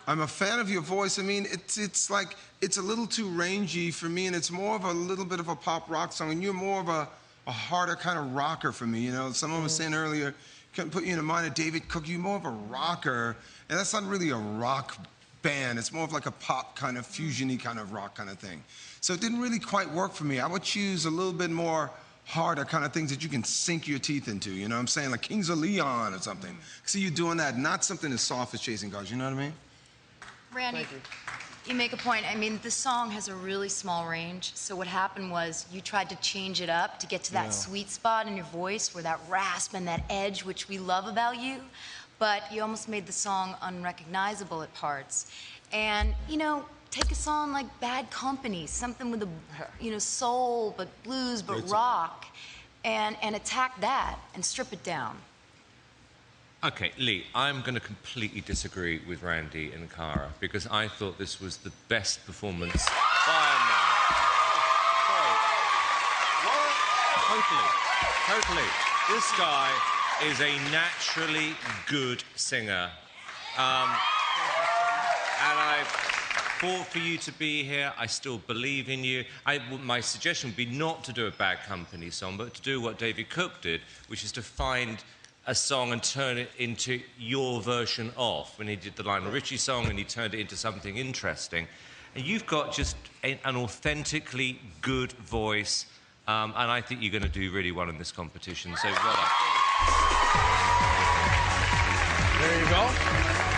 I'm a fan of your voice. I mean, it's like, it's a little too rangy for me, and it's more of a little bit of a pop rock song, and you're more of a harder kind of rocker for me, you know? Someone was saying earlier, couldn't put you in the mind of David Cook. You're more of a rocker, and that's not really a rock band. It's more of like a pop kind of fusion-y kind of rock kind of thing. So it didn't really quite work for me. I would choose a little bit more harder kind of things that you can sink your teeth into, you know what I'm saying? Like Kings of Leon or something. See you doing that, not something as soft as Chasing Cars, you know what I mean? Randy, you make a point. I mean, the song has a really small range, so what happened was you tried to change it up to get to that sweet spot in your voice where that rasp and that edge, which we love about you, but you almost made the song unrecognizable at parts. And, you know, take a song like Bad Company, something with a, you know, soul, but blues, but rock, and attack that and strip it down. Okay, Lee, I'm going to completely disagree with Randy and Cara, because I thought this was the best performance by a man. Totally. This guy is a naturally good singer. And I fought for you to be here. I still believe in you. My suggestion would be not to do a Bad Company song, but to do what David Cook did, which is to find a song and turn it into your version of. When he did the Lionel Richie song and he turned it into something interesting. And you've got just an authentically good voice, and I think you're going to do really well in this competition, so well done. There you go.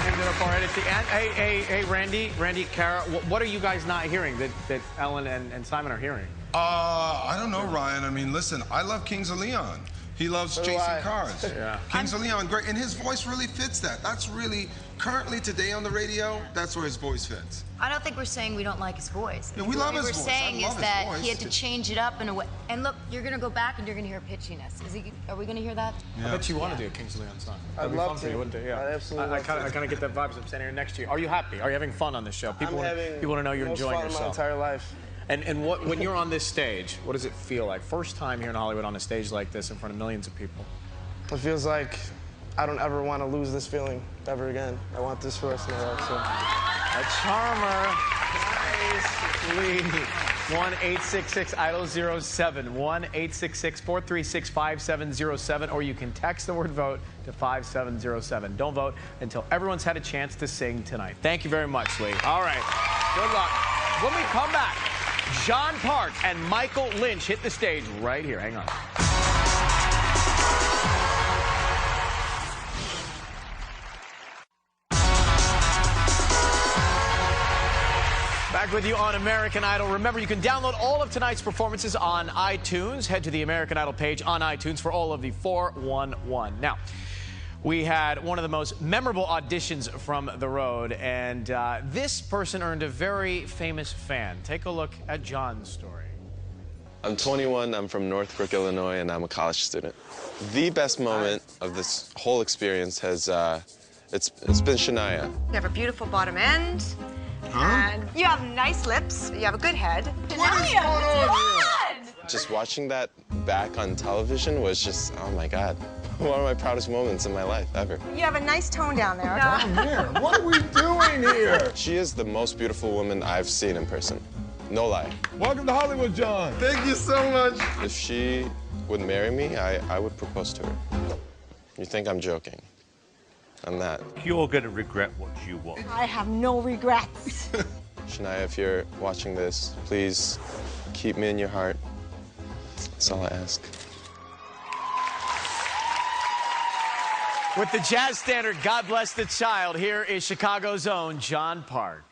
Ended up all right at the end. Hey, Randy, Cara, what are you guys not hearing that Ellen and Simon are hearing? I don't know, Ryan. I mean, listen, I love Kings of Leon. He loves Chasing Cars. Yeah. Kings of Leon, great. And his voice really fits that. That's really, currently today on the radio, that's where his voice fits. I don't think we're saying we don't like his voice. Yeah, we love his voice. What we're saying is that he had to It's- change it up in a way. And look, you're going to go back and you're going to hear pitchiness. Are we going to hear that? I bet you want to do a Kings of Leon song. I'd That'd be love fun for to. you, wouldn't it? Yeah. I'd absolutely I love to. kind of get that vibe as I'm standing here next to you. Are you happy? Are you having fun on this show? People want to know you're enjoying most fun yourself. of my entire life. And when you're on this stage, what does it feel like? First time here in Hollywood on a stage like this in front of millions of people. It feels like I don't ever want to lose this feeling ever again. I want this for the rest of my life. So. A charmer. Nicely. 1-866-IDOL-07. 1-866-436-5707. Or you can text the word VOTE to 5707. Don't vote until everyone's had a chance to sing tonight. Thank you very much, Lee. All right. Good luck. When we come back, John Park and Michael Lynch hit the stage right here. Hang on. Back with you on American Idol. Remember, you can download all of tonight's performances on iTunes. Head to the American Idol page on iTunes for all of the 411. Now, we had one of the most memorable auditions from the road, and this person earned a very famous fan. Take a look at John's story. I'm 21, I'm from Northbrook, Illinois, and I'm a college student. The best moment of this whole experience has, it's been Shania. You have a beautiful bottom end. And you have nice lips. You have a good head. What is going on here? Just watching that back on television was just, oh my God, one of my proudest moments in my life ever. You have a nice tone down there. Down here? What are we doing here? She is the most beautiful woman I've seen in person. No lie. Welcome to Hollywood, John. Thank you so much. If she would marry me, I would propose to her. You think I'm joking? I'm not. You're going to regret what you want. I have no regrets. Shania, if you're watching this, please keep me in your heart. That's all I ask. With the jazz standard, God Bless the Child, here is Chicago's own John Park.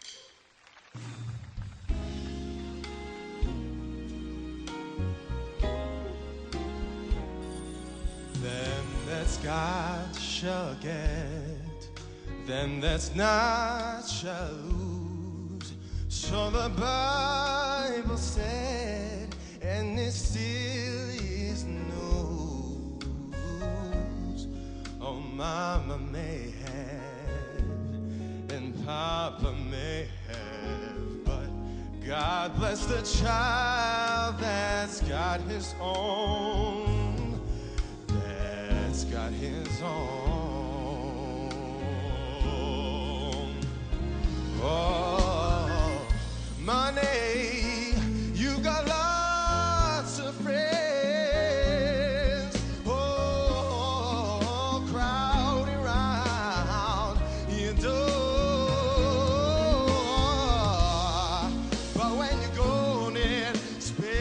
Them that's got shall get, them that's not shall lose. So the Bible said, and it still is news. Oh, Mama may have, and Papa may have, but God bless the child that's got his own. That's got his own. Oh, money, you got lots of friends. Oh, crowding around your door. But when you go in, spending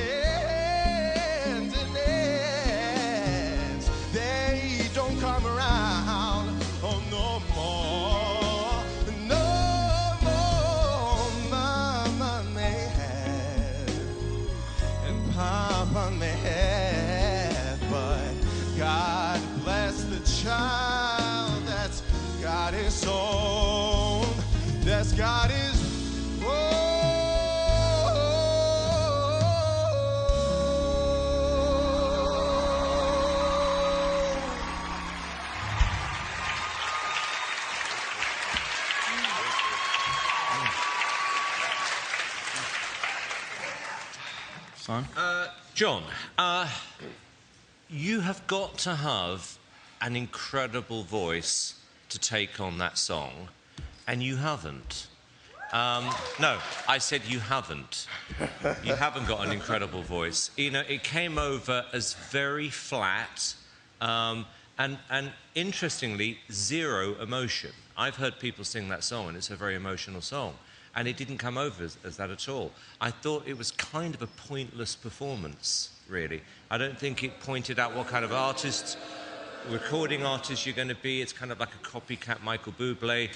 ends, they don't come around. Oh, no more, no more. Mama may have, and Papa may have, but God bless the child that's got his own, that's got his Son? John, you have got to have an incredible voice to take on that song, and you haven't. No, I said you haven't. You haven't got an incredible voice. You know, it came over as very flat, and interestingly, zero emotion. I've heard people sing that song, and it's a very emotional song. And it didn't come over as that at all. I thought it was kind of a pointless performance, really. I don't think it pointed out what kind of artist, recording artist you're going to be. It's kind of like a copycat Michael Bublé.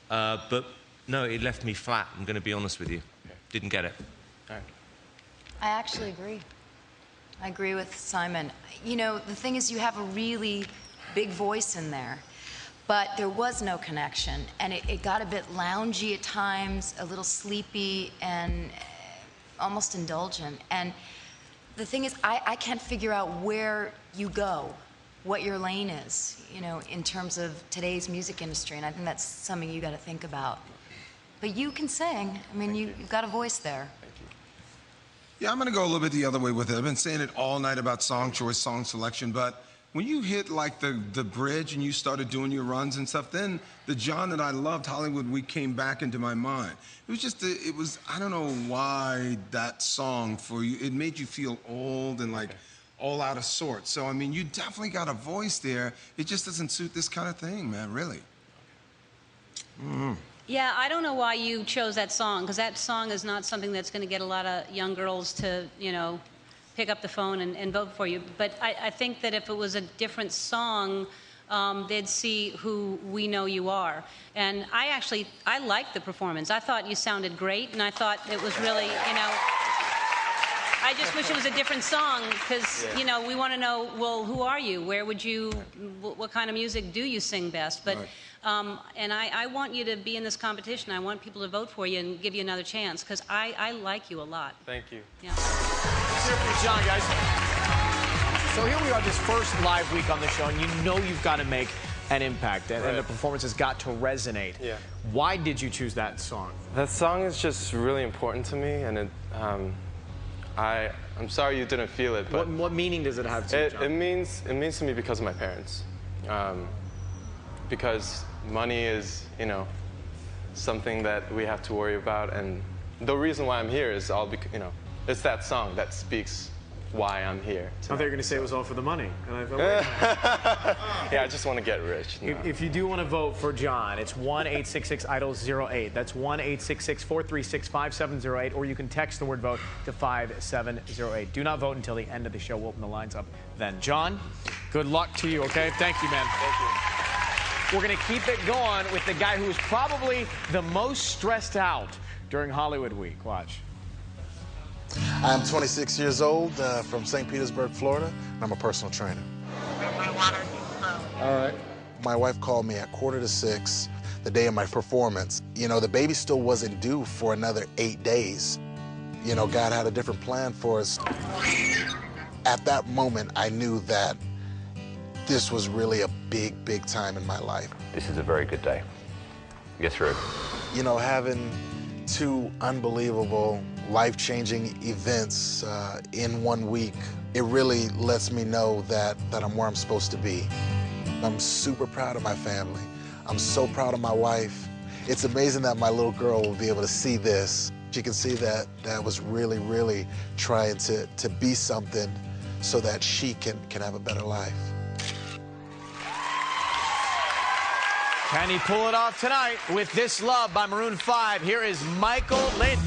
But no, it left me flat, I'm going to be honest with you. Didn't get it. I actually agree. I agree with Simon. You know, the thing is, you have a really big voice in there. But there was no connection, and it got a bit loungy at times, a little sleepy, and almost indulgent. And the thing is, I can't figure out where you go, what your lane is, you know, in terms of today's music industry, and I think that's something you got to think about. But you can sing. I mean, you've got a voice there. Yeah, I'm going to go a little bit the other way with it. I've been saying it all night about song choice, song selection, but when you hit like the bridge and you started doing your runs and stuff, then the John that I loved, Hollywood Week, came back into my mind. It was just, it was, I don't know why that song for you, it made you feel old and like all out of sorts. So, I mean, you definitely got a voice there. It just doesn't suit this kind of thing, man, really. Yeah, I don't know why you chose that song, because that song is not something that's going to get a lot of young girls to, you know, pick up the phone and vote for you. But I think that if it was a different song, they'd see who we know you are. And I liked the performance. I thought you sounded great, and I thought it was really, you know, I just wish it was a different song, because, you know, we want to know, well, who are you? Where would you, what kind of music do you sing best? But, and I want you to be in this competition. I want people to vote for you and give you another chance, because I like you a lot. Thank you. Yeah. Let's hear from John, guys. So here we are, this first live week on the show, and you know you've got to make an impact, and the performance has got to resonate. Yeah. Why did you choose that song? That song is just really important to me, and it, I'm sorry you didn't feel it, but what meaning does it have to you, John? It means to me because of my parents, because money is, you know, something that we have to worry about, and the reason why I'm here is all because, you know, it's that song that speaks why I'm here. I thought you were going to say it was all for the money. And I thought, yeah, I just want to get rich. No. If you do want to vote for John, it's 1-866-IDOL-08. That's 1-866-436-5708, or you can text the word vote to 5708. Do not vote until the end of the show. We'll open the lines up then. John, good luck to you, okay? Thank you, man. Thank you. We're going to keep it going with the guy who was probably the most stressed out during Hollywood Week. Watch. I'm 26 years old, from St. Petersburg, Florida, and I'm a personal trainer. All right. My wife called me at 5:45 the day of my performance. You know, the baby still wasn't due for another 8 days. You know, God had a different plan for us. At that moment, I knew that this was really a big, big time in my life. This is a very good day. Get through. You know, having two unbelievable, life-changing events in 1 week, it really lets me know that I'm where I'm supposed to be. I'm super proud of my family. I'm so proud of my wife. It's amazing that my little girl will be able to see this. She can see that I was really, really trying to be something so that she can have a better life. Can he pull it off tonight with This Love by Maroon 5? Here is Michael Lynch.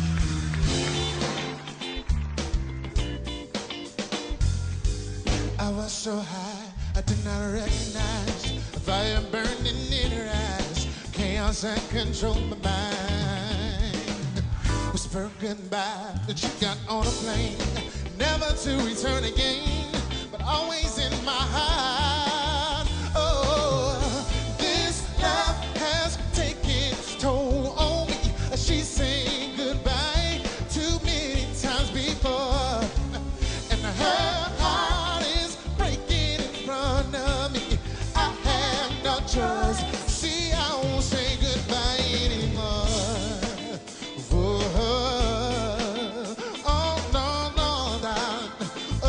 I was so high, I did not recognize a fire burning in her eyes. Chaos and control my mind. Whisper goodbye, that you got on a plane, never to return again, but always in my heart. Oh, this love has taken its toll on me. She's saying goodbye too many times before, and her heart is breaking in front of me. I have no choice. See, I won't say goodbye anymore. Whoa. Oh, no, no, no. Oh,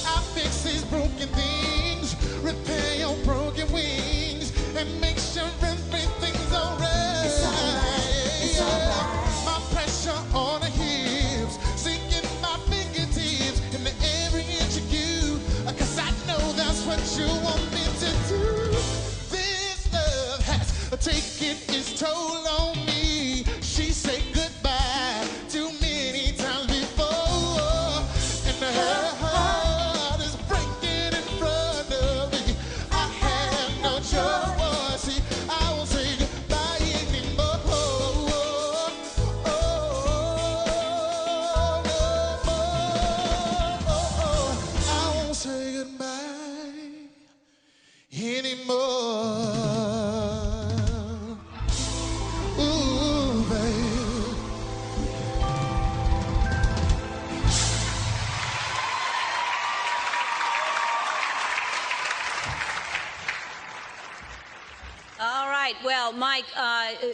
I fix these broken things, repair your broken wings, and make sure everything's alright. It's alright. It's alright. My pressure on her hips, sinking my fingertips into every inch of you, 'cause I know that's what you want me to do. This love has taken its toll on me. She said goodbye too many times before, and her heart is breaking in front of me. I have no choice. See, I won't say goodbye anymore. I won't say goodbye anymore. Ooh, babe. All right. Well, Mike,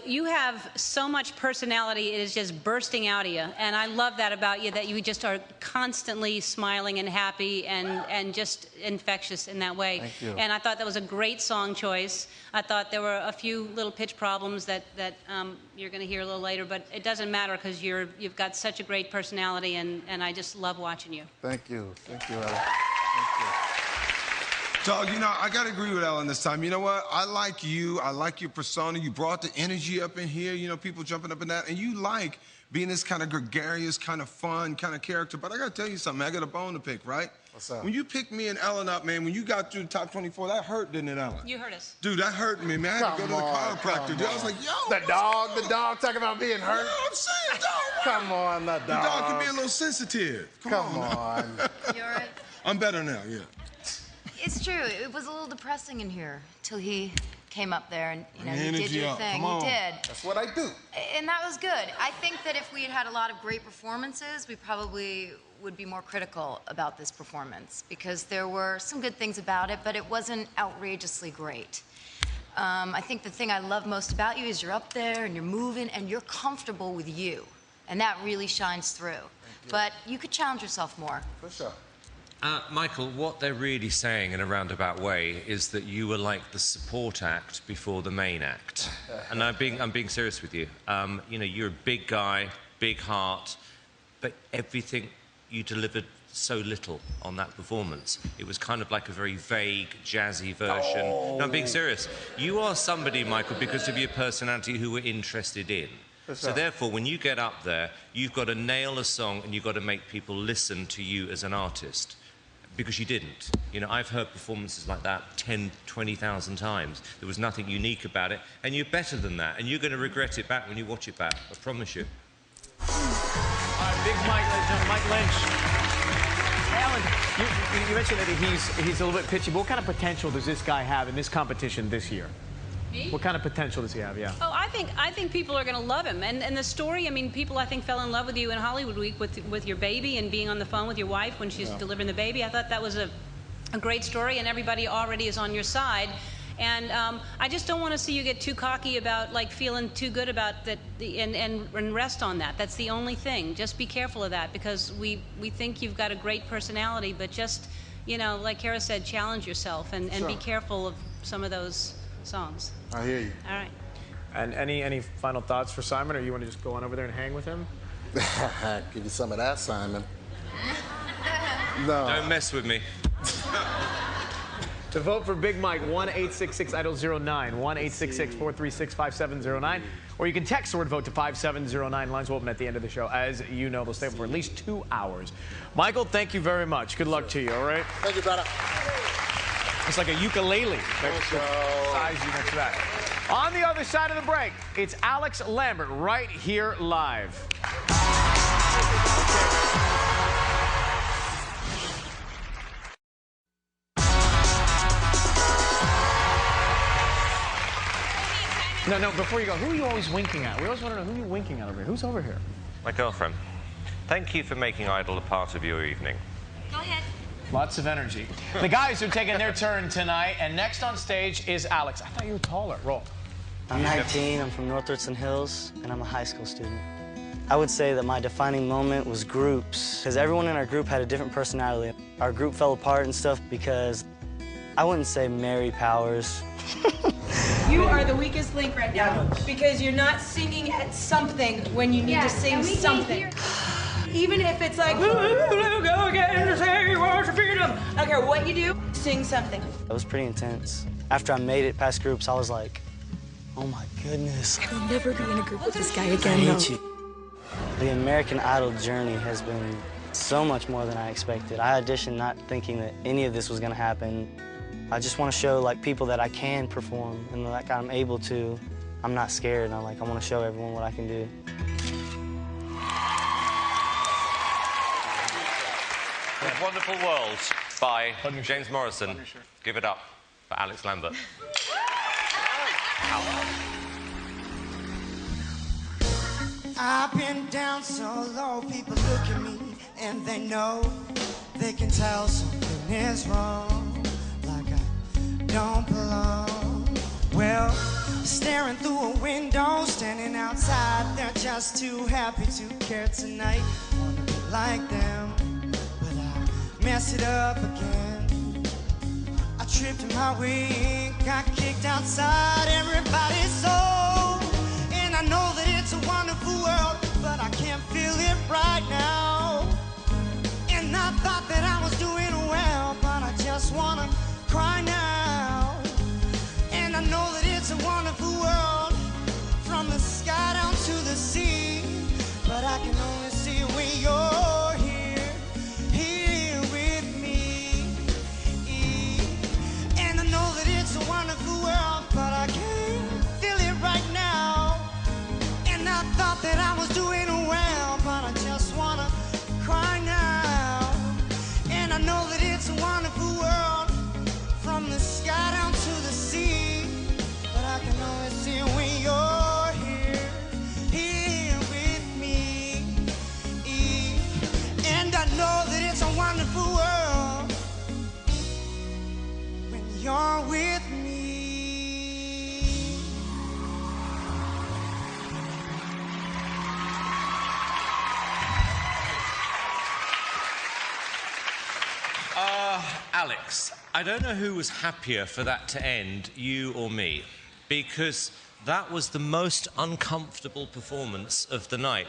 you have so much personality. It is just bursting out of you. And I love that about you, that you just are constantly smiling and happy and just infectious in that way. Thank you. And I thought that was a great song choice. I thought there were a few little pitch problems that you're going to hear a little later, but it doesn't matter because you've got such a great personality, and I just love watching you. Thank you. Thank you, Ella. Thank you. Dog, you know, I gotta agree with Ellen this time. You know what? I like you. I like your persona. You brought the energy up in here. You know, people jumping up and down. And you like being this kind of gregarious, kind of fun kind of character. But I gotta tell you something. I got a bone to pick, right? What's up? When you picked me and Ellen up, man, when you got through the top 24, that hurt, didn't it, Ellen? You hurt us. Dude, that hurt me, man. I had to go to the chiropractor, dude. I was like, yo. The dog talking about being hurt. You know what I'm saying, dog? Come on, the dog. The dog can be a little sensitive. Come on. You're right. I'm better now, yeah. It's true. It was a little depressing in here till he came up there and, you know, you did Energy your up. thing. Come on. You did. That's what I do. And that was good. I think that if we had had a lot of great performances, we probably would be more critical about this performance because there were some good things about it, but it wasn't outrageously great. I think the thing I love most about you is you're up there and you're moving and you're comfortable with you. And that really shines through. But you could challenge yourself more. For sure. Michael, what they're really saying in a roundabout way is that you were like the support act before the main act. And I'm being serious with you. You know, you're a big guy, big heart, but everything you delivered so little on that performance. It was kind of like a very vague, jazzy version. No, I'm being serious. You are somebody, Michael, because of your personality who we're interested in. So therefore, when you get up there, you've got to nail a song and you've got to make people listen to you as an artist. Because you didn't. You know, I've heard performances like that 10, 20,000 times. There was nothing unique about it, and you're better than that, and you're going to regret it back when you watch it back. I promise you. All right, Big Mike, ladies and gentlemen, Mike Lynch. Alan, you mentioned that he's a little bit pitchy, but what kind of potential does this guy have in this competition this year? Me? What kind of potential does he have, yeah? Oh, I think people are going to love him. And the story, I mean, people, I think, fell in love with you in Hollywood Week with your baby and being on the phone with your wife when she's delivering the baby. I thought that was a great story, and everybody already is on your side. And I just don't want to see you get too cocky about, like, feeling too good about that and rest on that. That's the only thing. Just be careful of that, because we think you've got a great personality, but just, you know, like Kara said, challenge yourself and be careful of some of those songs. I hear you. All right. And any final thoughts for Simon, or you want to just go on over there and hang with him? Give you some of that, Simon. No. Don't mess with me. To vote for Big Mike, 1-866-IDOL-09, 1-866-436-5709, or you can text the word vote to 5709. Lines will open at the end of the show. As you know, they'll stay open for at least 2 hours. Michael, thank you very much. Good luck to you, all right? Thank you, brother. It's like a ukulele. Size you next to that. On the other side of the break, it's Alex Lambert right here live. No, before you go, who are you always winking at? We always want to know who you're winking at over here. Who's over here? My girlfriend. Thank you for making Idol a part of your evening. Go ahead. Lots of energy. The guys are taking their turn tonight, and next on stage is Alex. I thought you were taller. Roll. I'm 19, I'm from North Richland Hills, and I'm a high school student. I would say that my defining moment was groups, because everyone in our group had a different personality. Our group fell apart and stuff because I wouldn't say Mary Powers. You are the weakest link right now because you're not singing at something when you need to sing something. Even if it's like, go again to say you want your freedom. I don't care what you do, sing something. That was pretty intense. After I made it past groups, I was like, oh my goodness. I will never be in a group with this guy I again. hate you. The American Idol journey has been so much more than I expected. I auditioned not thinking that any of this was gonna happen. I just want to show like people that I can perform and like I'm able to. I'm not scared. I want to show everyone what I can do. Wonderful World by James Morrison. Give it up for Alex Lambert. I've been down so low, people look at me and they know they can tell something is wrong, like I don't belong. Well, staring through a window, standing outside, they're just too happy to care tonight. Wanna be like them, but I messed it up again. I tripped in my wing, got kicked outside everybody's soul. And I know that it's a wonderful world, but I can't feel it right now. And I thought that I was doing well, but I just wanna cry now. And I know that it's a wonderful world, from the sky down to the sea, but I can only see it when you're here, here with me. Alex, I don't know who was happier for that to end, you or me, because that was the most uncomfortable performance of the night.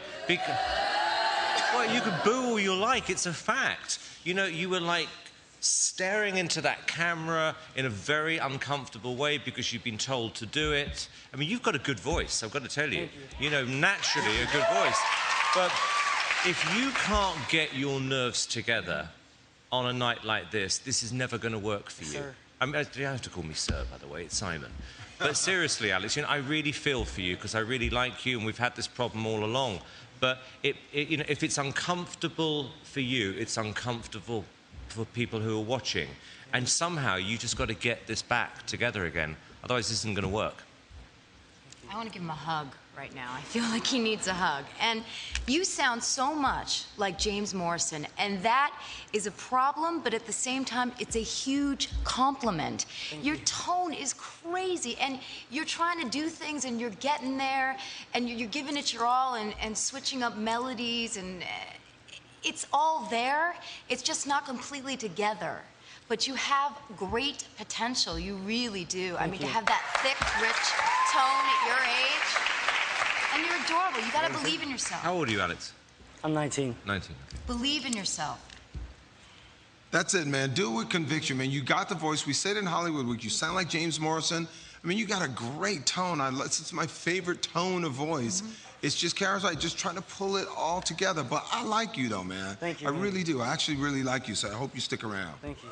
Well, you could boo all you like, it's a fact. You know, you were like staring into that camera in a very uncomfortable way because you've been told to do it. I mean, you've got a good voice, I've got to tell you. You know, naturally a good voice. But if you can't get your nerves together on a night like this is never going to work for you. Sir. I mean, you don't have to call me sir, by the way, it's Simon. But seriously, Alex, you know, I really feel for you because I really like you and we've had this problem all along. But you know, if it's uncomfortable for you, it's uncomfortable for people who are watching. And somehow you just got to get this back together again. Otherwise, this isn't going to work. I want to give him a hug right now. I feel like he needs a hug. And you sound so much like James Morrison, and that is a problem, but at the same time, it's a huge compliment. Your tone is crazy, and you're trying to do things, and you're getting there, and you're giving it your all, and switching up melodies, and it's all there. It's just not completely together. But you have great potential. You really do. I mean, to have that thick, rich tone at your age. And you're adorable. You gotta believe in yourself. How old are you, Alex? I'm 19. 19. Believe in yourself. That's it, man. Do it with conviction, man. You got the voice. We said it in Hollywood Week. You sound like James Morrison. I mean, you got a great tone. It's my favorite tone of voice. It's just charismatic, just trying to pull it all together. But I like you, though, man. Thank you. I really do. I actually really like you, so I hope you stick around. Thank you.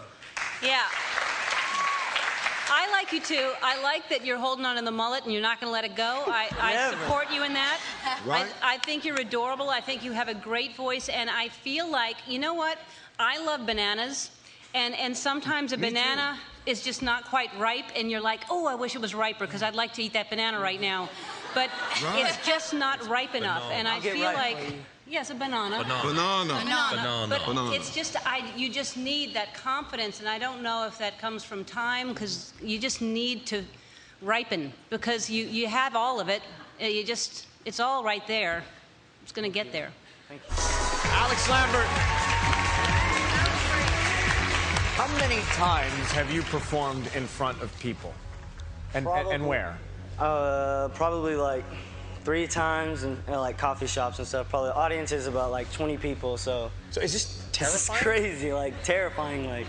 Yeah. I like you too. I like that you're holding on to the mullet and you're not going to let it go. I support you in that. Right. I think you're adorable. I think you have a great voice. And I feel like, you know what? I love bananas. And sometimes a banana is just not quite ripe. And you're like, oh, I wish it was riper because I'd like to eat that banana right now. But it's just not ripe enough. And I feel like... Yes, a banana. Banana. But it's just, you just need that confidence, and I don't know if that comes from time, because you just need to ripen, because you have all of it. It's all right there. It's going to get there. Thank you. Alex Lambert. How many times have you performed in front of people? And where? Probably like 3 times in like coffee shops and stuff. Probably the audience is about like 20 people, so is this terrifying? It's crazy, like terrifying. Like,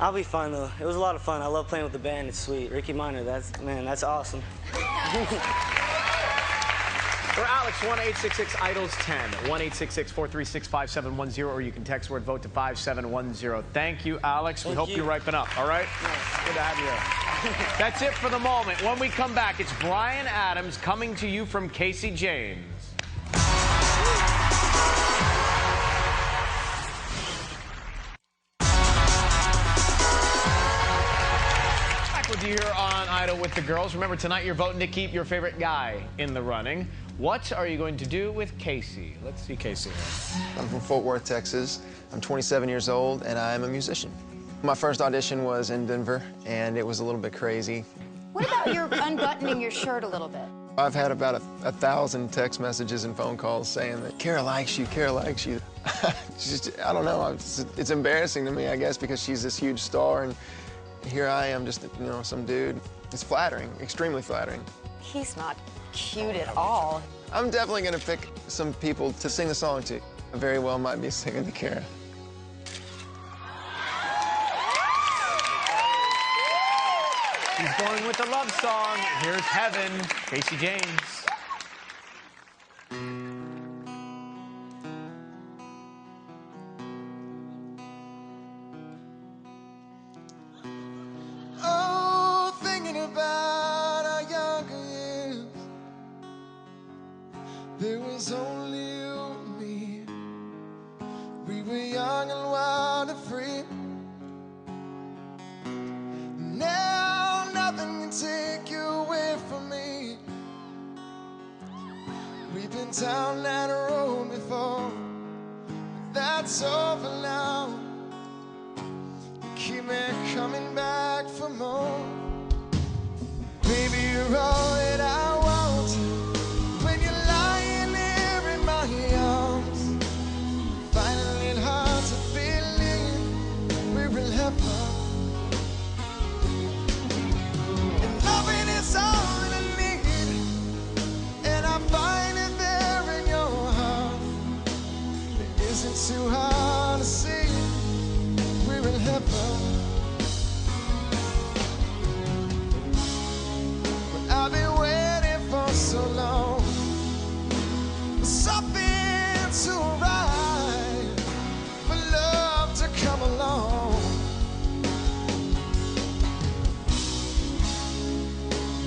I'll be fine though. It was a lot of fun. I love playing with the band. It's sweet. Ricky Minor, that's awesome. For Alex, 1-866-IDOLS-10, 1-866-436-5710, or you can text word vote to 5710. Thank you, Alex. We hope you ripen up, all right? Yes. Good to have you here. That's it for the moment. When we come back, it's Bryan Adams coming to you from Casey James. Back with you here on Idol with the Girls. Remember, tonight you're voting to keep your favorite guy in the running. What are you going to do with Casey? Let's see Casey here. I'm from Fort Worth, Texas. I'm 27 years old, and I'm a musician. My first audition was in Denver, and it was a little bit crazy. What about your unbuttoning your shirt a little bit? I've had about 1,000 text messages and phone calls saying that Kara likes you, Kara likes you. I don't know, it's embarrassing to me, I guess, because she's this huge star, and here I am, just, you know, some dude. It's flattering, extremely flattering. He's not cute at all. I'm definitely gonna pick some people to sing the song to. I very well might be singing to Kara. He's going with the love song. Here's Heaven, Casey James. Oh, thinking about our younger years, there was only you and me. We were young and wild and free. Now nothing can take you away from me. We've been down that road before, but that's over now. You keep me coming back for more. Baby, you're all that I want. When you're lying there in my arms, finding it hard to believe we will have fun.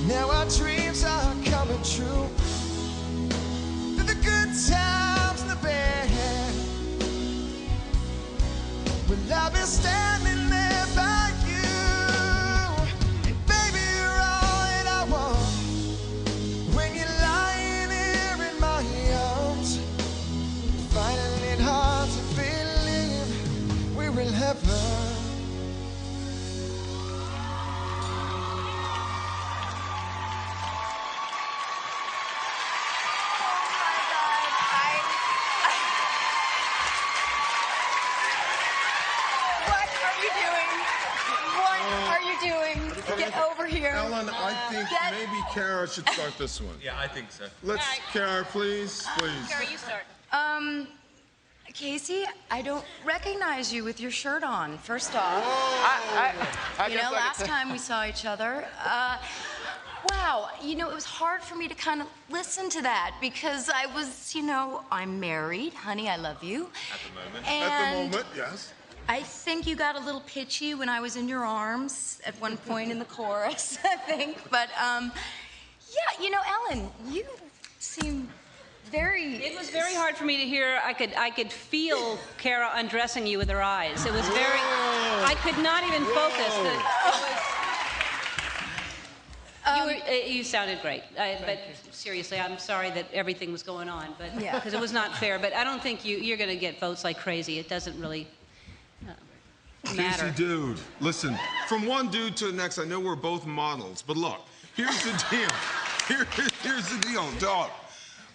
Now our dreams are coming true. Through the good times and the bad. Well, I'll be standing there by you. And baby, you're all that I want. When you're lying here in my arms, finding it hard to believe we will ever. Get over here. Ellen, I think maybe Kara should start this one. Yeah, I think so. Let's, Kara, please, please. Kara, you start. Casey, I don't recognize you with your shirt on, first off. You know, last time we saw each other, wow, you know, it was hard for me to kind of listen to that because I was, you know, I'm married. Honey, I love you. At the moment. At the moment, yes. I think you got a little pitchy when I was in your arms at one point in the chorus, I think. But, yeah, you know, Ellen, you seem very... It was very hard for me to hear. I could feel Kara undressing you with her eyes. It was very... I could not even focus. You sounded great. But seriously, I'm sorry that everything was going on. But because it was not fair. But I don't think you're going to get votes like crazy. It doesn't really... matter. Casey, dude, listen, from one dude to the next, I know we're both models, but look, here's the deal. Here's the deal, dog.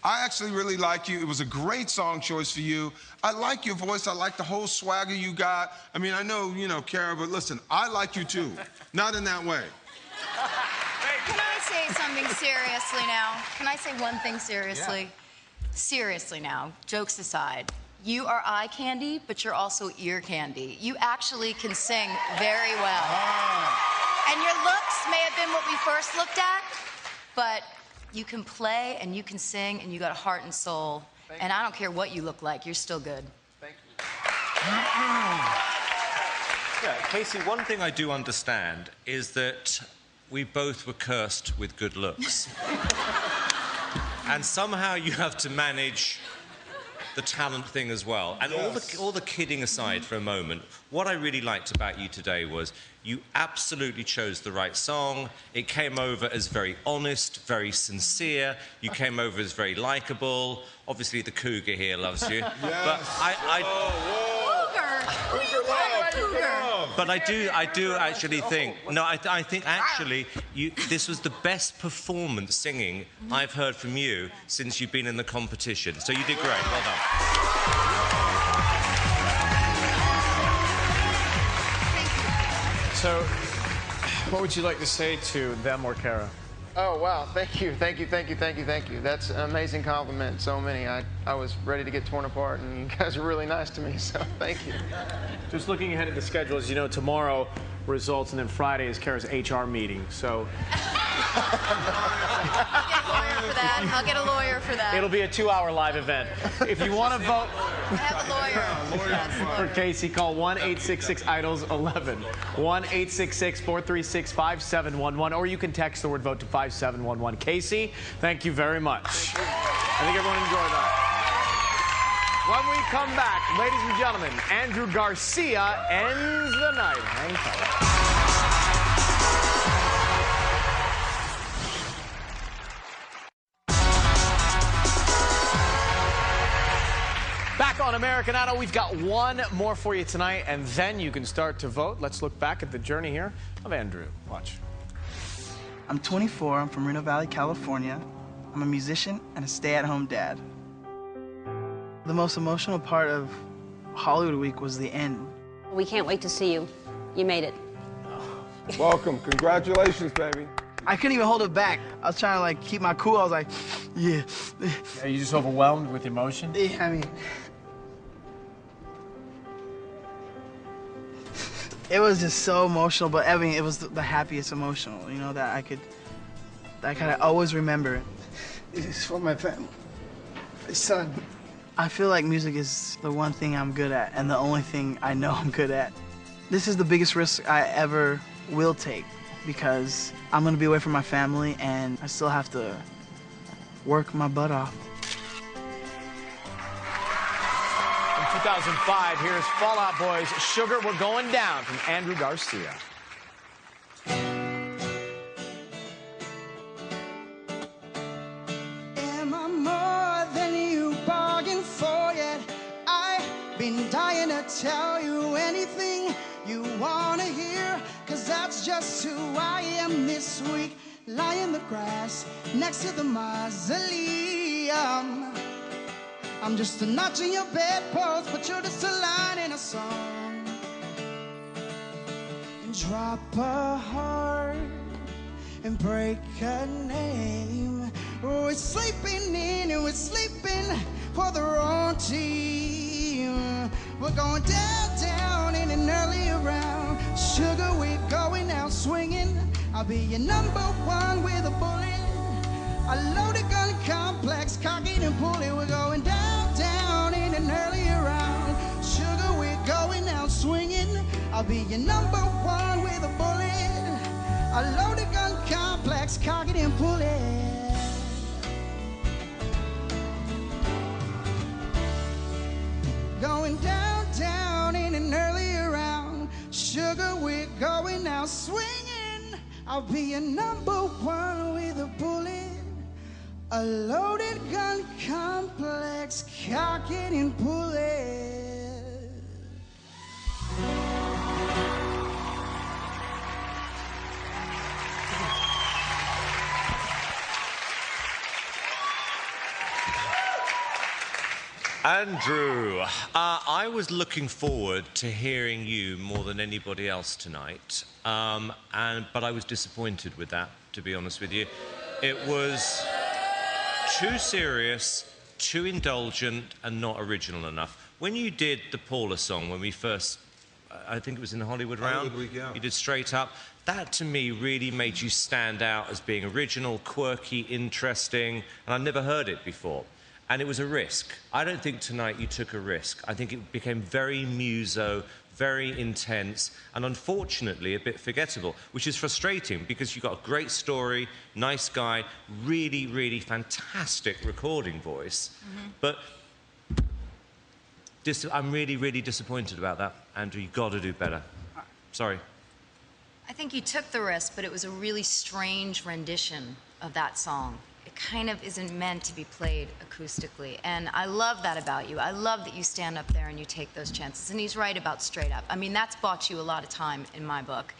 I actually really like you. It was a great song choice for you. I like your voice. I like the whole swagger you got. I mean, I know, you know, Kara, but listen, I like you too. Not in that way. Can I say something seriously now? Can I say one thing seriously? Yeah. Seriously now, jokes aside. You are eye candy, but you're also ear candy. You actually can sing very well. And your looks may have been what we first looked at, but you can play and you can sing and you got a heart and soul. And I don't care what you look like, you're still good. Thank you. Yeah, Casey, one thing I do understand is that we both were cursed with good looks. And somehow you have to manage the talent thing as well. And all the kidding aside for a moment, what I really liked about you today was you absolutely chose the right song. It came over as very honest, very sincere. You came over as very likable. Obviously, the cougar here loves you. Yes. But But I do actually think, I think actually this was the best performance singing I've heard from you since you've been in the competition. So you did great. Well done. So, what would you like to say to them or Kara? Oh, wow. Thank you. Thank you. Thank you. Thank you. Thank you. That's an amazing compliment. So many. I was ready to get torn apart, and you guys are really nice to me, so thank you. Just looking ahead at the schedule, as you know, tomorrow results, and then Friday is Kara's HR meeting, so... I'll get a lawyer for that. It'll be a 2-hour live event. If you want to vote... I have a lawyer. For Casey, call 1-866-IDOLS-11. 1-866-436-5711. Or you can text the word vote to 5711. Casey, thank you very much. I think everyone enjoyed that. When we come back, ladies and gentlemen, Andrew Garcia ends the night. Hang tight. Back on American Idol, we've got one more for you tonight, and then you can start to vote. Let's look back at the journey here of Andrew. Watch. I'm 24. I'm from Reno Valley, California. I'm a musician and a stay-at-home dad. The most emotional part of Hollywood Week was the end. We can't wait to see you. You made it. Welcome. Congratulations, baby. I couldn't even hold it back. I was trying to, like, keep my cool. I was like, yeah. Are you just overwhelmed with emotion? Yeah, I mean... It was just so emotional, but I mean, it was the happiest emotional, you know, that I could always remember it. This is for my family, my son. I feel like music is the one thing I'm good at and the only thing I know I'm good at. This is the biggest risk I ever will take. because I'm gonna be away from my family and I still have to work my butt off. In 2005, here's Fall Out Boy's Sugar We're Going Down from Andrew Garcia. Am I more than you bargained for yet? I've been dying to tell you anything you wanna hear, 'cause that's just who I am this week. Lie in the grass next to the mausoleum. I'm just a notch in your bedpost, but you're just a line in a song. And drop a heart and break a name. We're sleeping in and we're sleeping for the wrong team. We're going down, down in an early round. Sugar, we're going out swinging. I'll be your #1 with a bullet. A loaded gun complex, cocky and pulley. We're going down, down in an early round. Sugar, we're going out swinging. I'll be your #1 with a bullet. A loaded gun complex, cocky and pulley. Going down, down in an early round. Sugar, we're going out swinging. I'll be your #1 with a bullet. A loaded gun complex, cock it and pull it. Andrew, I was looking forward to hearing you more than anybody else tonight, but I was disappointed with that, to be honest with you. It was too serious, too indulgent, and not original enough. When you did the Paula song, when we first, I think it was in the Hollywood round, Week, yeah. You did Straight Up, that to me really made you stand out as being original, quirky, interesting, and I'd never heard it before. And it was a risk. I don't think tonight you took a risk. I think it became very muso, very intense, and unfortunately a bit forgettable, which is frustrating because you've got a great story, nice guy, really, really fantastic recording voice. But I'm really, really disappointed about that, Andrew. You've got to do better. Sorry. I think you took the risk, but it was a really strange rendition of that song. It kind of isn't meant to be played acoustically, and I love that about you. I love that you stand up there and you take those chances, and he's right about Straight Up. I mean, that's bought you a lot of time in my book.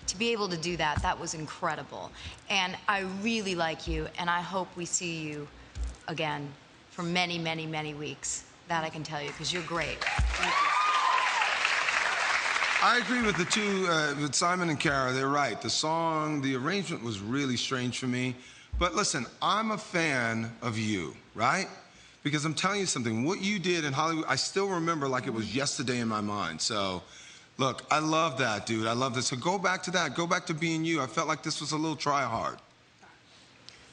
To be able to do that, that was incredible. And I really like you, and I hope we see you again for many, many, many weeks. That I can tell you, because you're great. Thank you. I agree with the two, with Simon and Cara. They're right. The song, the arrangement was really strange for me. But listen, I'm a fan of you, right? Because I'm telling you something, what you did in Hollywood, I still remember like it was yesterday in my mind. So, look, I love that, dude. I love this. So go back to that. Go back to being you. I felt like this was a little try hard.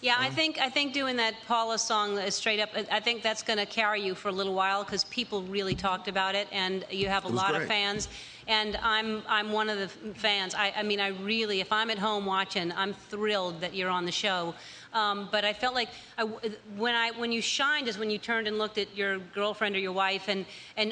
Yeah, I think doing that Paula song Straight Up, I think that's going to carry you for a little while because people really talked about it, and you have a lot of fans. And I'm one of the fans. I mean, I really, if I'm at home watching, I'm thrilled that you're on the show. But I felt like when you shined is when you turned and looked at your girlfriend or your wife and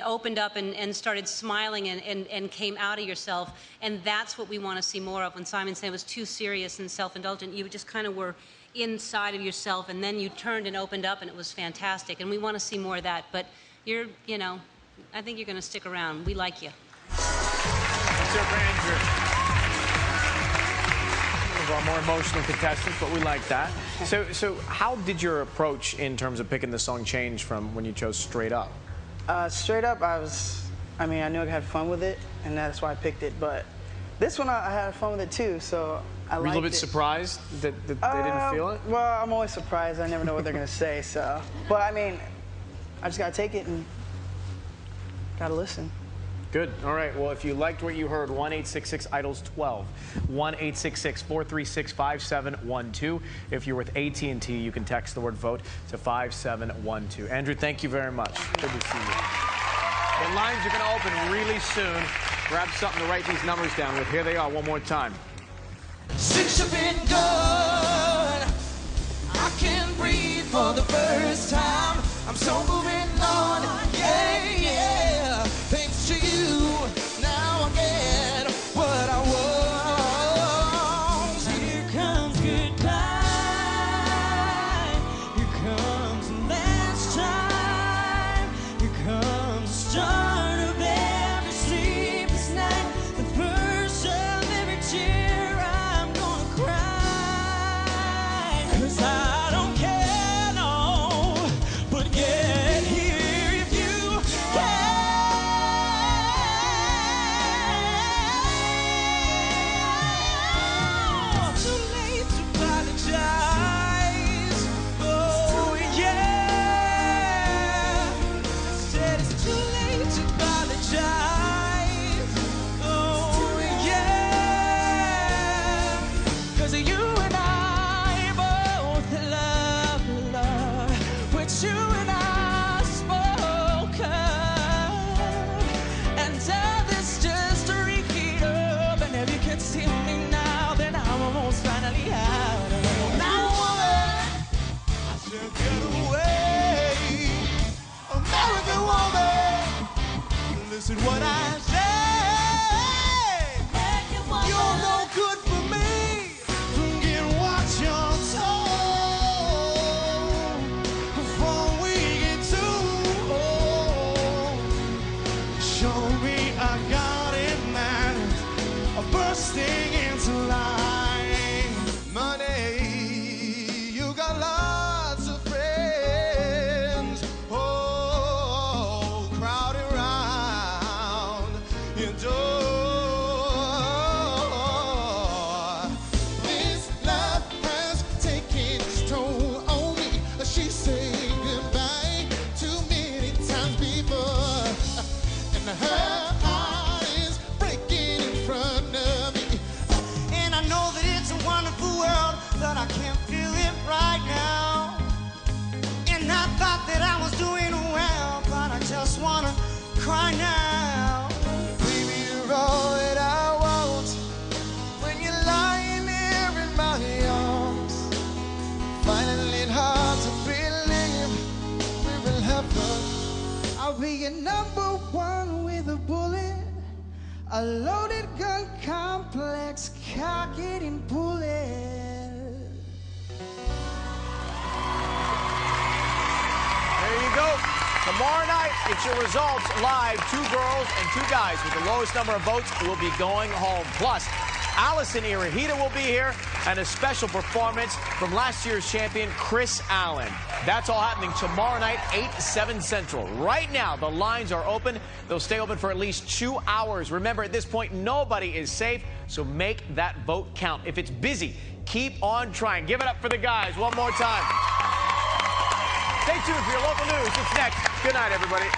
opened up and started smiling and came out of yourself. And that's what we want to see more of. When Simon said it was too serious and self-indulgent, you just kind of were inside of yourself, and then you turned and opened up, and it was fantastic. And we want to see more of that. But I think you're going to stick around. We like you. Let's hear for Andrew. One of our more emotional contestants, but we like that. So how did your approach in terms of picking the song change from when you chose Straight Up? Straight Up, I knew I had fun with it, and that's why I picked it. But this one, I had fun with it too, so I liked it. Were you a little bit surprised that they didn't feel it? Well, I'm always surprised. I never know what they're going to say, so. But, I mean, I just got to take it and got to listen. Good. All right. Well, if you liked what you heard, 1-866-IDOLS-12, 1-866-436-5712. If you're with AT&T, you can text the word VOTE to 5712. Andrew, thank you very much. Good to see you. The lines are going to open really soon. Grab something to write these numbers down with. Here they are one more time. have been good. I can breathe for the first time. I'm so moving on, yeah, yeah. Thanks to you, now I get what I want. Here comes goodbye. Here comes the last time. Here comes the start of every sleepless night. The first of every tear I'm gonna cry. 'Cause I don't care, no, but get here if you can. Too late to apologize. Oh yeah. I said it's too late to apologize. Oh yeah. 'Cause you and I both love, but you and I spoke of, and others just repeat up. And if you can see me now, then I'm almost finally out. Now, woman, I should get away. American woman, listen what I say. You're no good for me. Forget what you're told before we get too old. Show me I got it, man. Bursting into line. Money, you got lots of friends. Oh, crowding around your door. This love has taken its toll on me. She said goodbye too many times before, and her heart is breaking in front of me. And I know that it's a wonderful world, but I can't feel it right now. And I thought that I was doing well, but I just wanna cry now. Baby, you're all that I want when you're lying there in my arms. Finding it hard to believe we will have fun. I'll be your number one with a bullet, a loaded gun complex, cock it and pull it. There you go. Tomorrow night, it's your results live. 2 girls and 2 guys with the lowest number of votes will be going home. Plus, Allison Irahita will be here and a special performance from last year's champion, Chris Allen. That's all happening tomorrow night, 8, 7 Central. Right now, the lines are open. They'll stay open for at least 2 hours. Remember, at this point, nobody is safe, so make that vote count. If it's busy, keep on trying. Give it up for the guys one more time. Stay tuned for your local news. It's next. Good night, everybody.